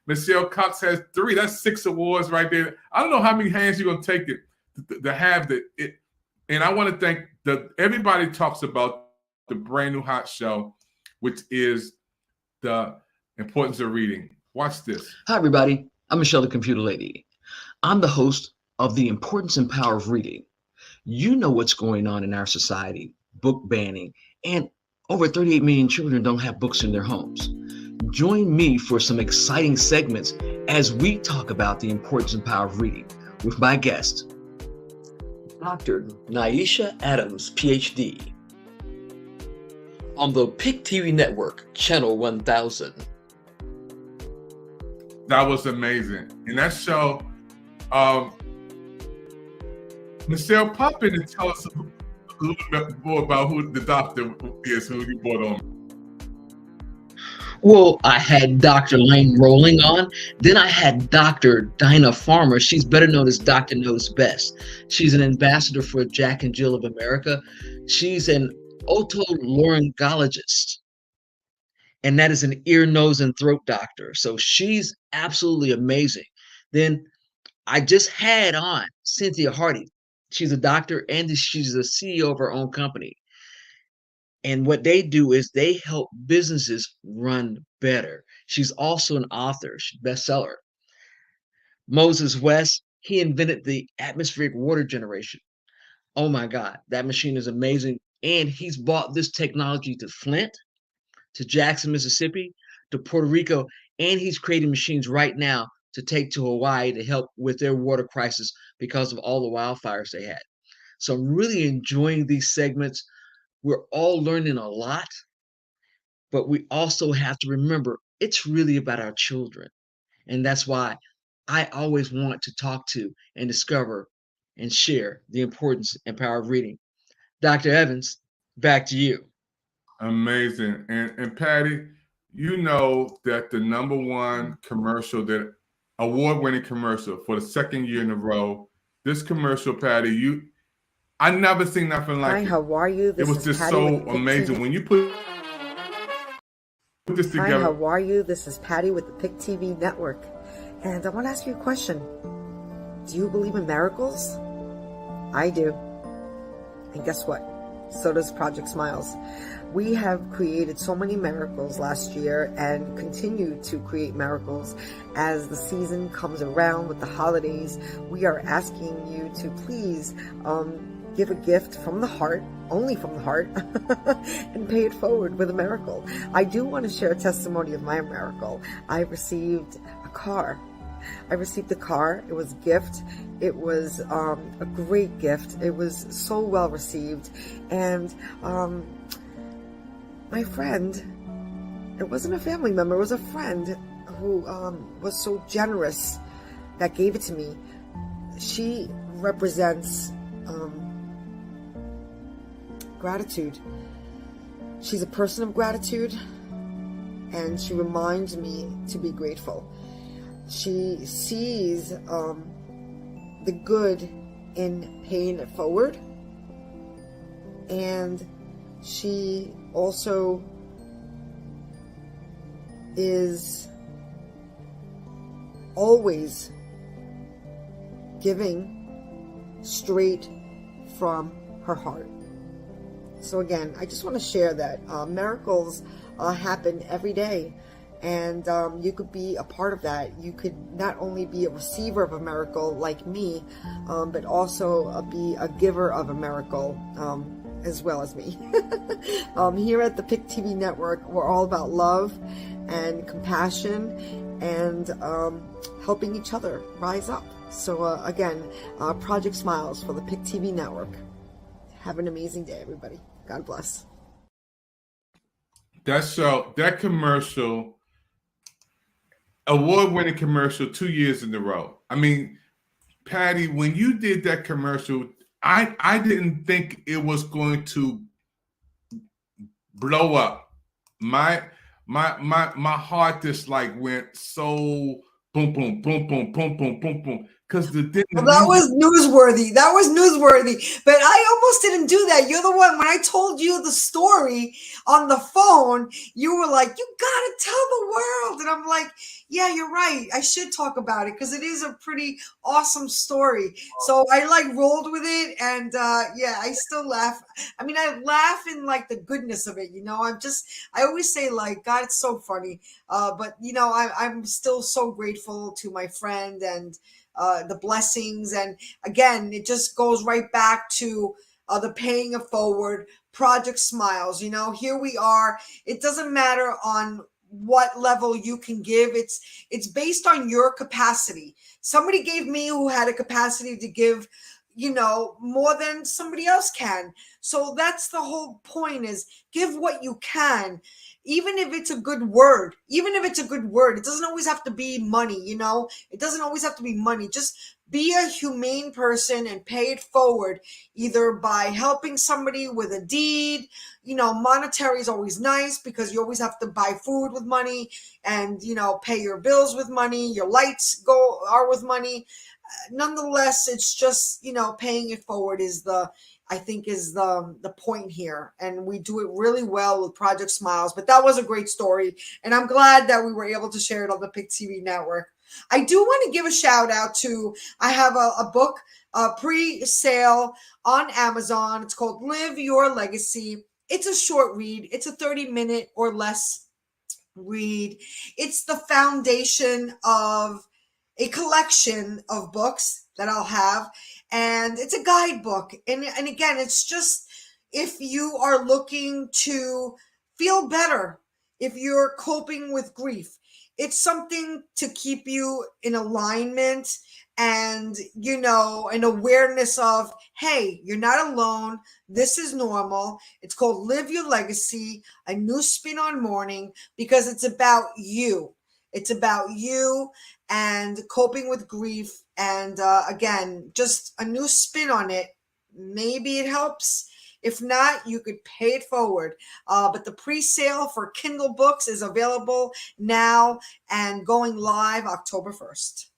Michelle Cox has 3. That's 6 awards right there. I don't know how many hands you're going to take it to have it. And I want to thank everybody talks about the brand new hot show, which is the importance of reading. Watch this. Hi, everybody. I'm Michelle, the Computer Lady. I'm the host of The Importance and Power of Reading. You know what's going on in our society, book banning, and over 38 million children don't have books in their homes. Join me for some exciting segments as we talk about the importance and power of reading with my guest, Dr. Naisha Adams, PhD, on the Pick TV Network, Channel 1000. That was amazing. In that show, Michelle, pop in and tell us a little bit more about who the doctor is, who you brought on. Well, I had Dr. Lane Rolling on. Then I had Dr. Dinah Farmer. She's better known as Dr. Knows Best. She's an ambassador for Jack and Jill of America. She's an otolaryngologist, and that is an ear, nose, and throat doctor. So she's absolutely amazing. Then I just had on Cynthia Hardy. She's a doctor and she's the CEO of her own company. And what they do is they help businesses run better. She's also an author, she's a bestseller. Moses West, he invented the atmospheric water generation. Oh my God, that machine is amazing. And he's brought this technology to Flint, to Jackson, Mississippi, to Puerto Rico, and he's creating machines right now to take to Hawaii to help with their water crisis because of all the wildfires they had. So I'm really enjoying these segments. We're all learning a lot, but we also have to remember it's really about our children. And that's why I always want to talk to and discover and share the importance and power of reading. Dr. Evans, back to you. Amazing. And Patty, you know that the number one commercial, that award-winning commercial for the second year in a row, this commercial, Patty, I never seen nothing like Hi, it. how are you? This It was is just Patty so with the Pick amazing. TV. When you put this Hi, together. how are you? This is Patty with the Pick TV Network. And I want to ask you a question. Do you believe in miracles? I do. And guess what? So does Project Smiles. We have created so many miracles last year and continue to create miracles as the season comes around with the holidays. We are asking you to please give a gift from the heart, only from the heart, and pay it forward with a miracle. I do want to share a testimony of my miracle. I received a car. I received a car. It was a gift. It was a great gift. It was so well received. And my friend, it wasn't a family member, it was a friend who was so generous that gave it to me. She represents gratitude. She's a person of gratitude, and she reminds me to be grateful. She sees the good in paying it forward, and she also is always giving straight from her heart. So again, I just want to share that miracles happen every day, and you could be a part of that. You could not only be a receiver of a miracle like me, but also be a giver of a miracle as well as me. Here at the Pick TV Network, we're all about love and compassion and helping each other rise up. So again, Project Smiles for the Pick TV Network. Have an amazing day, everybody. God bless. That commercial, award-winning commercial 2 years in a row. I mean, Patty, when you did that commercial, I didn't think it was going to blow up. My heart just like went so boom, boom, boom, boom, boom, boom, boom, boom. Because well, that was newsworthy. That was newsworthy. But I almost didn't do that. You're the one, when I told you the story on the phone, you were like, you got to tell the world. And I'm like, yeah, you're right. I should talk about it because it is a pretty awesome story. So I like rolled with it. And yeah, I still laugh. I mean, I laugh in like the goodness of it. You know, I always say like, God, it's so funny. But, you know, I'm still so grateful to my friend and the blessings. And again, it just goes right back to the paying it forward, Project Smiles. You know, here we are. It doesn't matter on what level you can give. It's based on your capacity. Somebody gave me who had a capacity to give more than somebody else can. So that's the whole point, is give what you can. Even if it's a good word, it doesn't always have to be money, it doesn't always have to be money. Just be a humane person and pay it forward, either by helping somebody with a deed. Monetary is always nice because you always have to buy food with money, and, pay your bills with money, your lights are with money. Nonetheless, it's just, paying it forward is the point here. And we do it really well with Project Smiles. But that was a great story, and I'm glad that we were able to share it on the PIC TV network. I do want to give a shout out to, I have a book pre-sale on Amazon. It's called Live Your Legacy. It's a short read. It's a 30-minute or less read. It's the foundation of a collection of books that I'll have, and it's a guidebook. And again, it's just, if you are looking to feel better, if you're coping with grief, it's something to keep you in alignment, and an awareness of, hey, you're not alone. This is normal. It's called Live Your Legacy, a new spin on mourning, because it's about you. It's about you and coping with grief. And again, just a new spin on it. Maybe it helps. If not, you could pay it forward. But the pre-sale for Kindle books is available now and going live October 1st.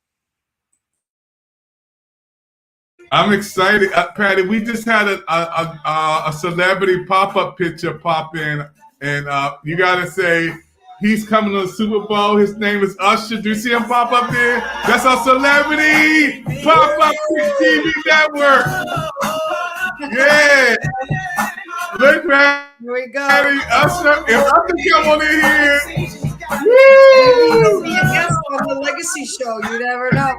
I'm excited, Patty. We just had a celebrity pop-up picture pop in, and you gotta say he's coming to the Super Bowl. His name is Usher. Do you see him pop up there? That's our celebrity pop-up TV network. Yeah, look, Patty. Here we go. Usher, if Usher come on in here, You'll be a guest on the Legacy Show. You never know.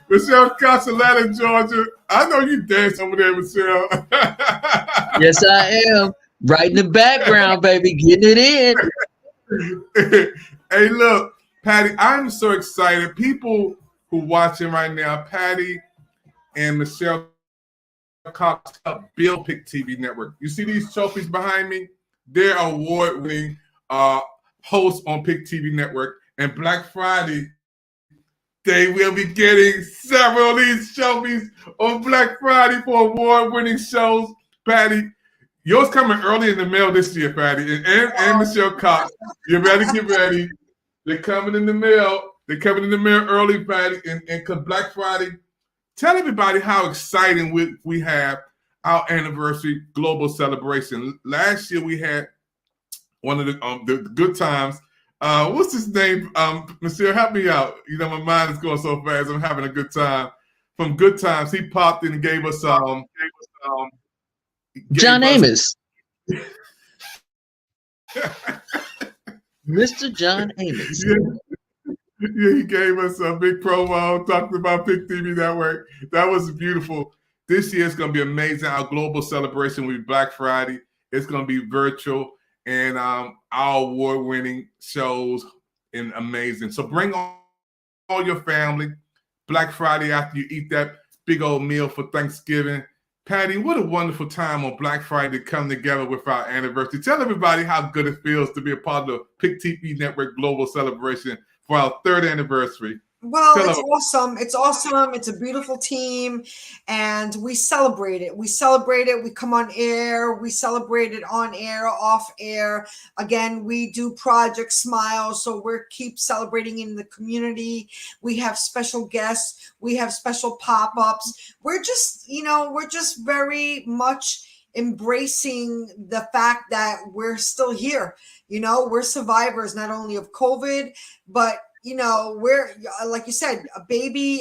Michelle Castellana, Georgia. I know you dance over there, Michelle. Yes, I am. Right in the background, baby, getting it in. Hey, look, Patty, I'm so excited. People who watching right now, Patty and Michelle Cox helped build PIC TV Network. You see these trophies behind me? They're award-winning hosts on PIC TV Network. And Black Friday, they will be getting several of these trophies on Black Friday for award-winning shows. Patty, yours coming early in the mail this year, Patty, and Michelle Cox. You better get ready. They're coming in the mail. They're coming in the mail early, Patty, and Black Friday. Tell everybody how exciting we have our anniversary global celebration. Last year we had one of the good times. What's his name? Michelle, help me out. My mind is going so fast. I'm having a good time. From Good Times, he popped in and gave us John Amos. Mr. John Amos. Yeah, he gave us a big promo talking about PIC TV Network. That was beautiful. This year is going to be amazing. Our global celebration will be Black Friday. It's going to be virtual, and our award-winning shows and amazing. So bring all your family Black Friday after you eat that big old meal for Thanksgiving. Patty, what a wonderful time on Black Friday to come together with our anniversary. Tell everybody how good it feels to be a part of the PIC TV Network Global Celebration for our 3rd anniversary. Well, it's awesome. It's awesome. It's a beautiful team, and we celebrate it. We celebrate it. We come on air. We celebrate it on air, off air. Again, we do Project Smile, so we're keep celebrating in the community. We have special guests. We have special pop-ups. We're just very much embracing the fact that we're still here. We're survivors not only of COVID, but we're, like you said, a baby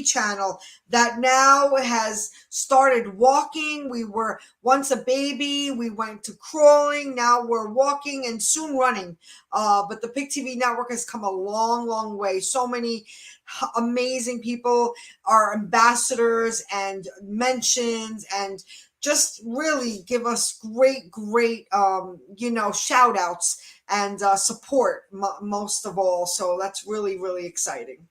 channel that now has started walking. We were once a baby. We went to crawling. Now we're walking and soon running. But the PIC TV Network has come a long, long way. So many amazing people are ambassadors and mentions and just really give us great, shout outs and support most of all. So that's really, really exciting.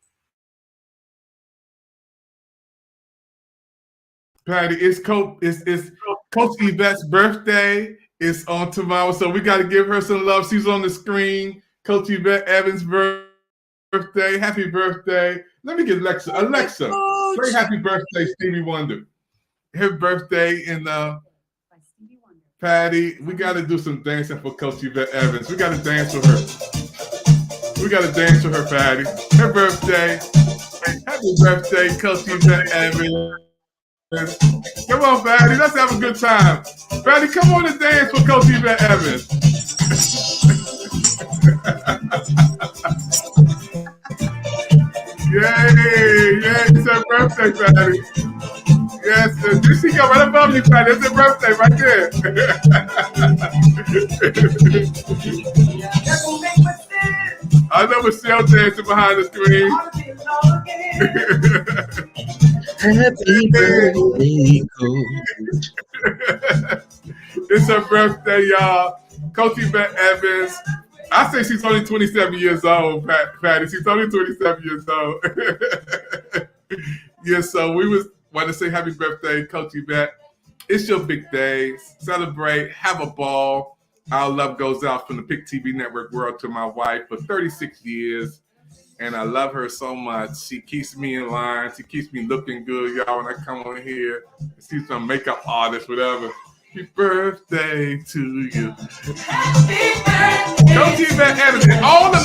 Patty, it's Coach Yvette's birthday. It's on tomorrow, so we got to give her some love. She's on the screen. Coach Yvette Evans' birthday. Happy birthday. Let me get Alexa. Alexa, say happy birthday, Stevie Wonder. Her birthday in Patty. We got to do some dancing for Coach Yvette Evans. We got to dance with her. We got to dance with her, Patty. Her birthday. Happy birthday, Coach Yvette Evans. Come on, Patty. Let's have a good time. Patty, come on and dance for Coach Yvette Evans. Yay! It's her birthday, Patty. Yes, you see go right above you, Patty. It's her birthday right there. I know Michelle dancing behind the screen. Happy birthday, Coach. It's her birthday, y'all. Coach Yvette Evans. I say she's only 27 years old, Patty. She's only 27 years old. Yeah, so we want to say happy birthday, Coach Yvette. It's your big day. Celebrate. Have a ball. Our love goes out from the Pick TV Network world to my wife for 36 years. And I love her so much. She keeps me in line. She keeps me looking good, y'all, when I come on here. She's some makeup artist, whatever. Happy birthday to you. Happy birthday. Coach Yvette Evans and all the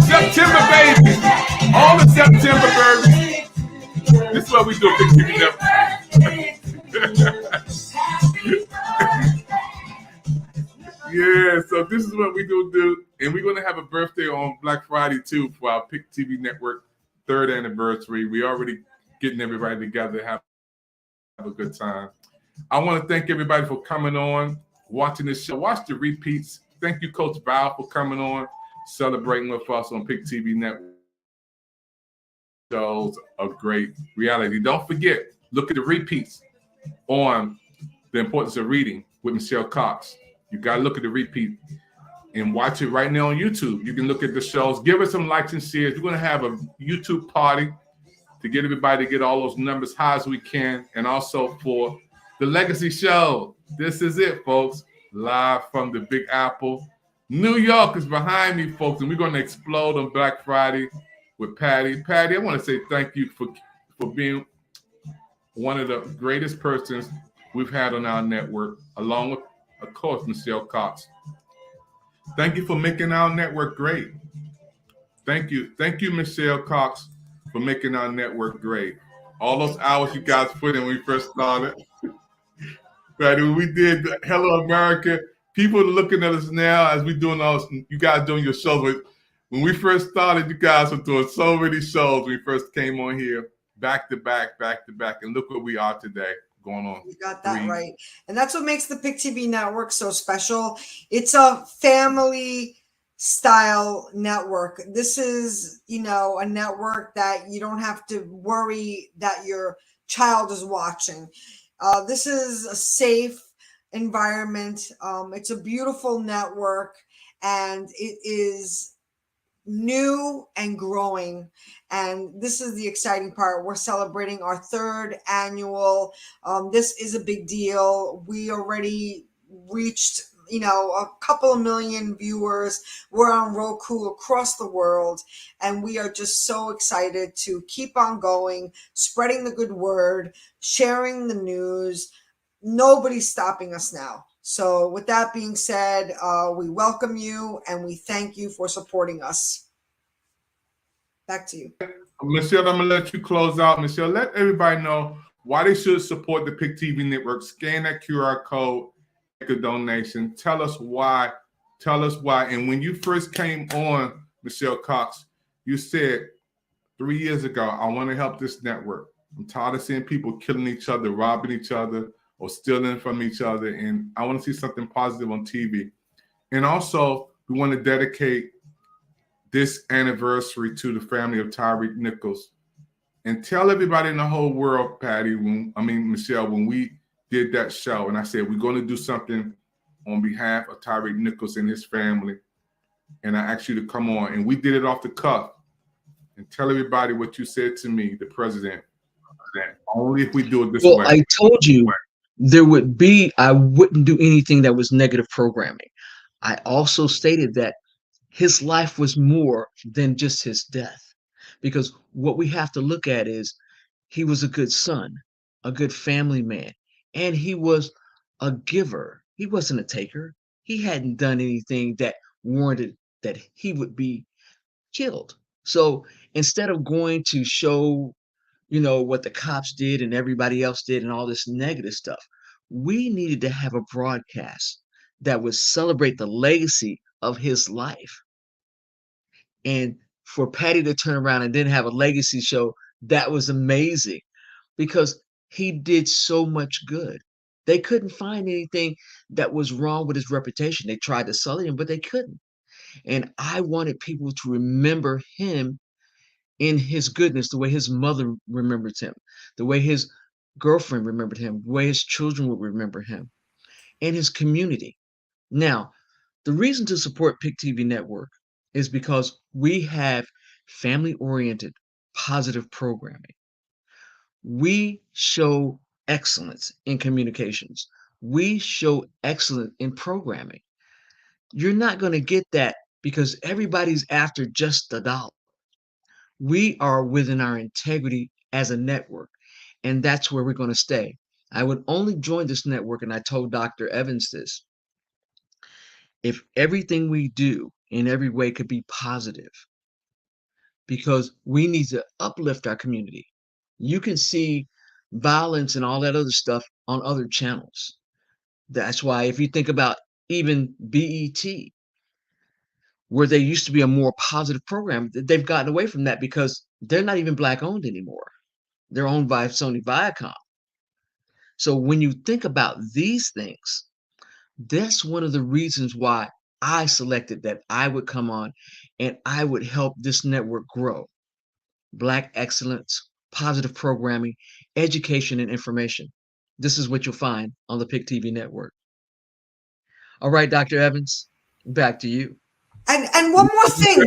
September babies. All the September babies. This is what we do at Pick TV Network. Yeah, so this is what we do. And we're going to have a birthday on Black Friday, too, for our Pick TV Network 3rd anniversary. We already getting everybody together to have a good time. I want to thank everybody for coming on, watching this show. Watch the repeats. Thank you, Coach Val, for coming on, celebrating with us on Pick TV Network. Shows of great reality. Don't forget, look at the repeats on The Importance of Reading with Michelle Cox. You got to look at the repeat and watch it right now on YouTube. You can look at the shows. Give us some likes and shares. We're going to have a YouTube party to get everybody to get all those numbers high as we can. And also for the Legacy Show. This is it, folks. Live from the Big Apple. New York is behind me, folks. And we're going to explode on Black Friday with Patty. Patty, I want to say thank you for being one of the greatest persons we've had on our network, along with, of course, Michelle Cox. Thank you for making our network great. Thank you. Thank you, Michelle Cox, for making our network great. All those hours you guys put in when we first started. Right, when we did Hello America, people are looking at us now as we doing all you guys doing your shows. When we first started, you guys were doing so many shows when we first came on here, back to back, and look where we are today. Going on. You got that right. And that's what makes the Pick TV Network so special. It's a family style network. This is, a network that you don't have to worry that your child is watching. This is a safe environment. It's a beautiful network, and it is new and growing. And this is the exciting part. We're celebrating our 3rd annual. This is a big deal. We already reached, a couple of million viewers. We're on Roku across the world. And we are just so excited to keep on going, spreading the good word, sharing the news. Nobody's stopping us now. So with that being said, we welcome you and we thank you for supporting us. Back to you. Michelle, I'm going to let you close out. Michelle, let everybody know why they should support the Pick TV Network. Scan that QR code, make a donation. Tell us why. And when you first came on, Michelle Cox, you said 3 years ago, I want to help this network. I'm tired of seeing people killing each other, robbing each other, or stealing from each other. And I want to see something positive on TV. And also, we want to dedicate this anniversary to the family of Tyreek Nichols. And tell everybody in the whole world, Michelle, when we did that show, and I said, we're going to do something on behalf of Tyreek Nichols and his family, and I asked you to come on, and we did it off the cuff. And tell everybody what you said to me, the president, that only if we do it this way. Well, I told you I wouldn't do anything that was negative programming. I also stated that his life was more than just his death, because what we have to look at is he was a good son, a good family man, and he was a giver. He wasn't a taker. He hadn't done anything that warranted that he would be killed. So instead of going to show, what the cops did and everybody else did and all this negative stuff, we needed to have a broadcast that would celebrate the legacy of his life. And for Patty to turn around and then have a legacy show, that was amazing because he did so much good. They couldn't find anything that was wrong with his reputation. They tried to sully him, but they couldn't. And I wanted people to remember him in his goodness, the way his mother remembered him, the way his girlfriend remembered him, the way his children would remember him, and his community. Now, the reason to support PIC TV Network is because we have family-oriented, positive programming. We show excellence in communications. We show excellence in programming. You're not going to get that because everybody's after just the dollar. We are within our integrity as a network, and that's where we're going to stay. I would only join this network, and I told Dr. Evans this, if everything we do in every way could be positive, because we need to uplift our community. You can see violence and all that other stuff on other channels. That's why if you think about even BET, where they used to be a more positive program, they've gotten away from that because they're not even Black owned anymore. They're owned by Sony Viacom. So when you think about these things, that's one of the reasons why I selected that I would come on and I would help this network grow. Black excellence, positive programming, education, and information. This is what you'll find on the PIC TV network. All right, Dr. Evans, back to you. And one more thing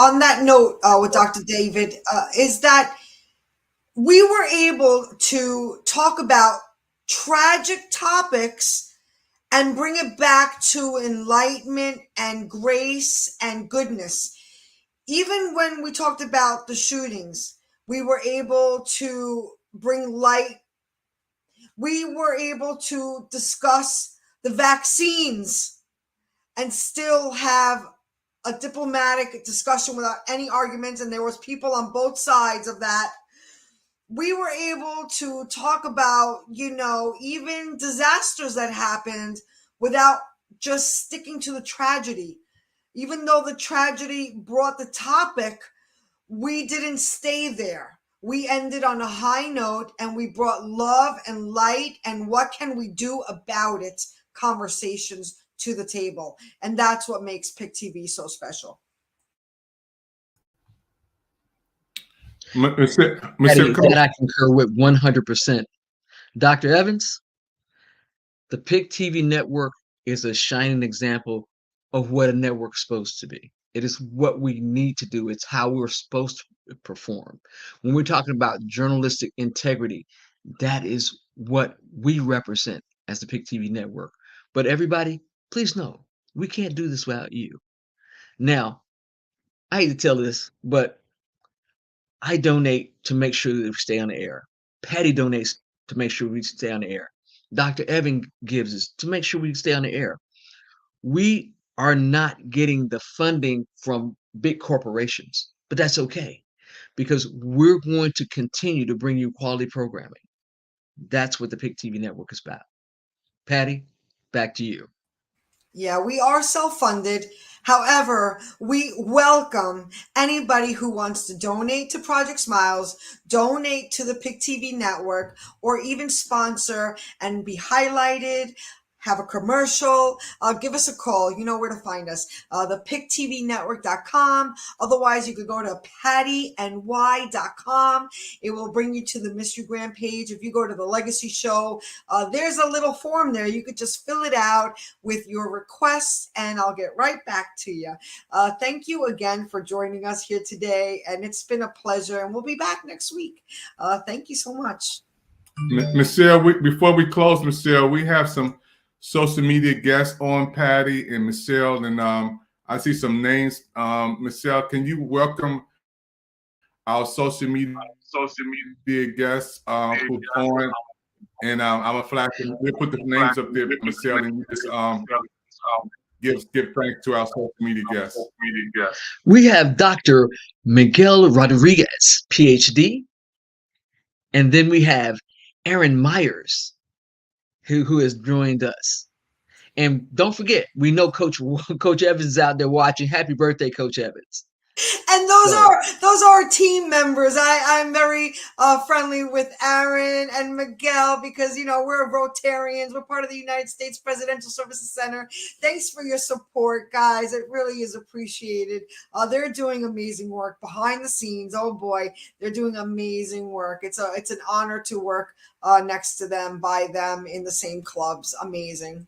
on that note with Dr. David is that we were able to talk about tragic topics and bring it back to enlightenment and grace and goodness. Even when we talked about the shootings, we were able to bring light. We were able to discuss the vaccines and still have a diplomatic discussion without any arguments. And there was people on both sides of that. We were able to talk about, even disasters that happened without just sticking to the tragedy. Even though the tragedy brought the topic, we didn't stay there. We ended on a high note and we brought love and light and what can we do about it conversations to the table. And that's what makes PIC TV so special. That I concur with 100%. Dr. Evans, the PIC TV network is a shining example of what a network's supposed to be. It is what we need to do. It's how we're supposed to perform. When we're talking about journalistic integrity, that is what we represent as the PIC TV network. But everybody, please know, we can't do this without you. Now, I hate to tell this, but I donate to make sure that we stay on the air. Patty donates to make sure we stay on the air. Dr. Evan gives us to make sure we stay on the air. We are not getting the funding from big corporations, but that's okay because we're going to continue to bring you quality programming. That's what the PIC TV network is about. Patty, back to you. Yeah, we are self-funded. However, we welcome anybody who wants to donate to Project Smiles, donate to the PIC TV network, or even sponsor and be highlighted, have a commercial, give us a call. You know where to find us. thepictvnetwork.com. Otherwise, you could go to pattyny.com. It will bring you to the Mystery Graham page. If you go to the Legacy Show, there's a little form there. You could just fill it out with your requests, and I'll get right back to you. Thank you again for joining us here today, and it's been a pleasure, and we'll be back next week. Thank you so much. Michelle, before we close, Michelle, we have some social media guests on, Patty and Michelle, and I see some names. Michelle, can you welcome our social media guests who's on? And I'm gonna flash them. We'll put the names up there, Michelle, and you just give thanks to our social media guests. We have Dr. Miguel Rodriguez, PhD, and then we have Aaron Myers, who has joined us. And don't forget, we know Coach Evans is out there watching. Happy birthday, Coach Evans. And those are our team members. I'm very friendly with Aaron and Miguel because, you know, we're Rotarians. We're part of the United States Presidential Services Center. Thanks for your support, guys. It really is appreciated. They're doing amazing work behind the scenes. Oh boy, they're doing amazing work. It's an honor to work next to them, by them, in the same clubs. Amazing.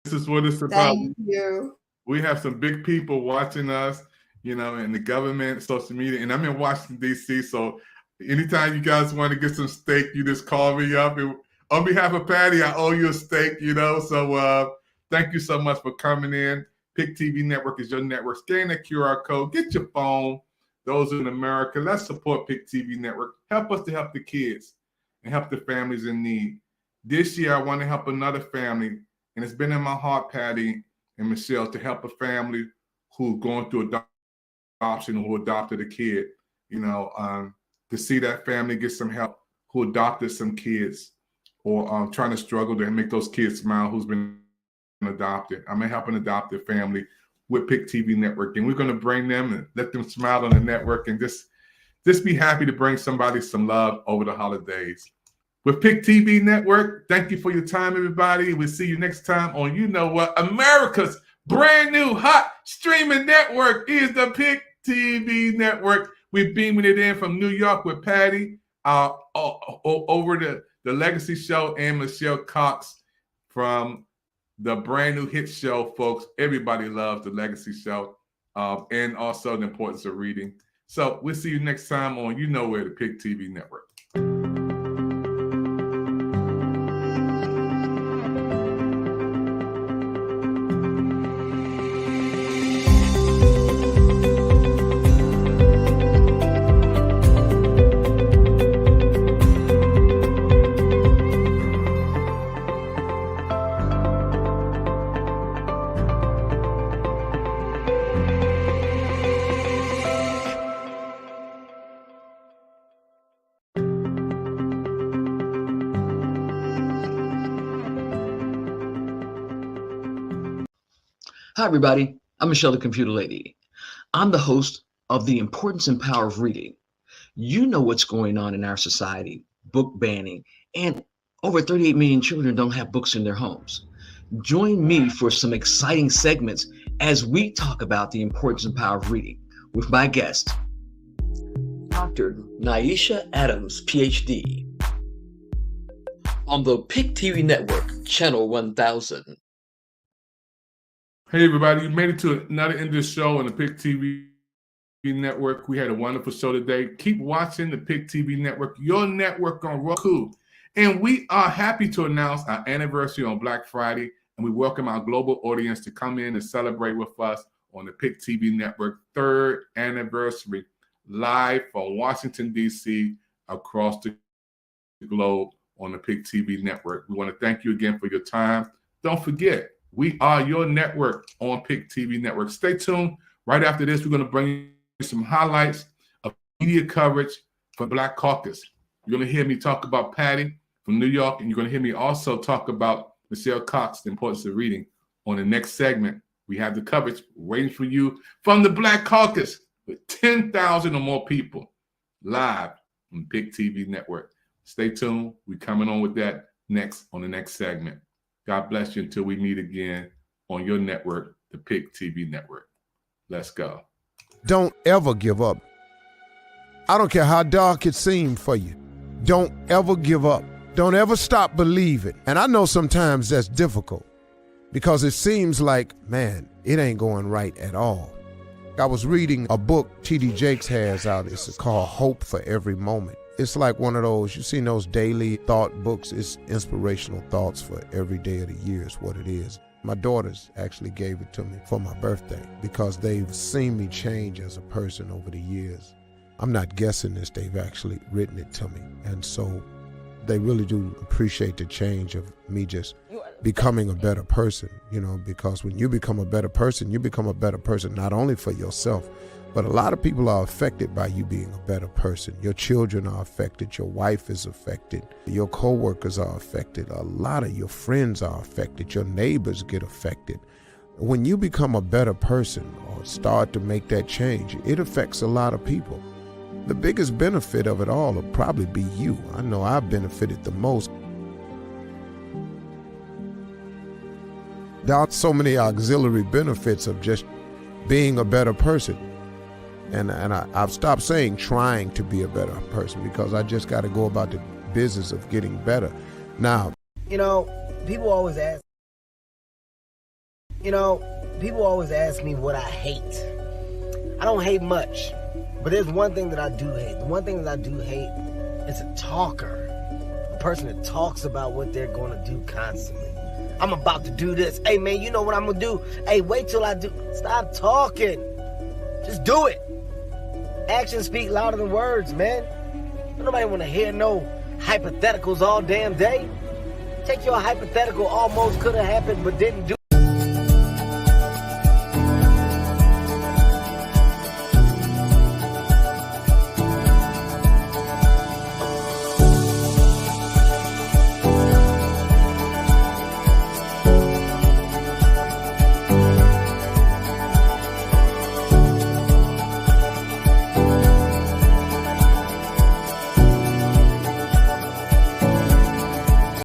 This is what it's about. Thank you. We have some big people watching us, you know, in the government, social media, and I'm in Washington, D.C., so anytime you guys want to get some steak, you just call me up. And on behalf of Patty, I owe you a steak, you know, so thank you so much for coming in. Pick TV Network is your network. Scan that QR code. Get your phone. Those in America, let's support Pick TV Network. Help us to help the kids and help the families in need. This year, I want to help another family, and it's been in my heart, Patty and Michelle, to help a family who's going through adoption, who adopted a kid, you know, to see that family get some help, who adopted some kids, or trying to struggle to make those kids smile who's been adopted. I'm gonna help an adopted family with Pick TV Network, and we're gonna bring them and let them smile on the network and just be happy to bring somebody some love over the holidays. With Pick TV Network, thank you for your time, everybody. We'll see you next time on You Know What. America's brand new hot streaming network is the Pick TV Network. We're beaming it in from New York with Patty over the Legacy Show and Michelle Cox from the brand new hit show, folks. Everybody loves the Legacy Show and also the importance of reading. So we'll see you next time on You Know Where, the Pick TV Network. Hi, everybody. I'm Michelle, the Computer Lady. I'm the host of The Importance and Power of Reading. You know what's going on in our society, book banning, and over 38 million children don't have books in their homes. Join me for some exciting segments as we talk about the importance and power of reading with my guest, Dr. Naisha Adams, PhD, on the Pick TV Network, Channel 1000. Hey, everybody, you made it to another end of the show on the Pick TV Network. We had a wonderful show today. Keep watching the Pick TV Network, your network on Roku. And we are happy to announce our anniversary on Black Friday, and we welcome our global audience to come in and celebrate with us on the Pick TV Network 3rd anniversary, live from Washington, D.C., across the globe on the Pick TV Network. We want to thank you again for your time. Don't forget, we are your network on Pick TV Network. Stay tuned. Right after this, we're going to bring you some highlights of media coverage for Black Caucus. You're going to hear me talk about Patty from New York, and you're going to hear me also talk about Michelle Cox, the importance of reading. On the next segment, we have the coverage waiting for you from the Black Caucus with 10,000 or more people live on Pick TV Network. Stay tuned. We're coming on with that next on the next segment. God bless you until we meet again on your network, the PIC TV network. Let's go. Don't ever give up. I don't care how dark it seems for you. Don't ever give up. Don't ever stop believing. And I know sometimes that's difficult because it seems like, man, it ain't going right at all. I was reading a book T.D. Jakes has out. It's called Hope for Every Moment. It's like one of those, you've seen those daily thought books. It's inspirational thoughts for every day of the year is what it is. My daughters actually gave it to me for my birthday because they've seen me change as a person over the years. I'm not guessing this, they've actually written it to me. And so they really do appreciate the change of me just becoming a better person, you know, because when you become a better person, you become a better person not only for yourself, but a lot of people are affected by you being a better person. Your children are affected. Your wife is affected. Your coworkers are affected. A lot of your friends are affected. Your neighbors get affected. When you become a better person or start to make that change, it affects a lot of people. The biggest benefit of it all will probably be you. I know I've benefited the most. There are so many auxiliary benefits of just being a better person. And I've stopped saying trying to be a better person because I just got to go about the business of getting better. Now, people always ask me what I hate. I don't hate much, but there's one thing that I do hate. The one thing that I do hate is a talker, a person that talks about what they're going to do constantly. I'm about to do this. Hey, man, you know what I'm going to do? Hey, wait till I do. Stop talking. Just do it. Actions speak louder than words, man. Nobody want to hear no hypotheticals all damn day. Take your hypothetical almost could have happened but didn't do.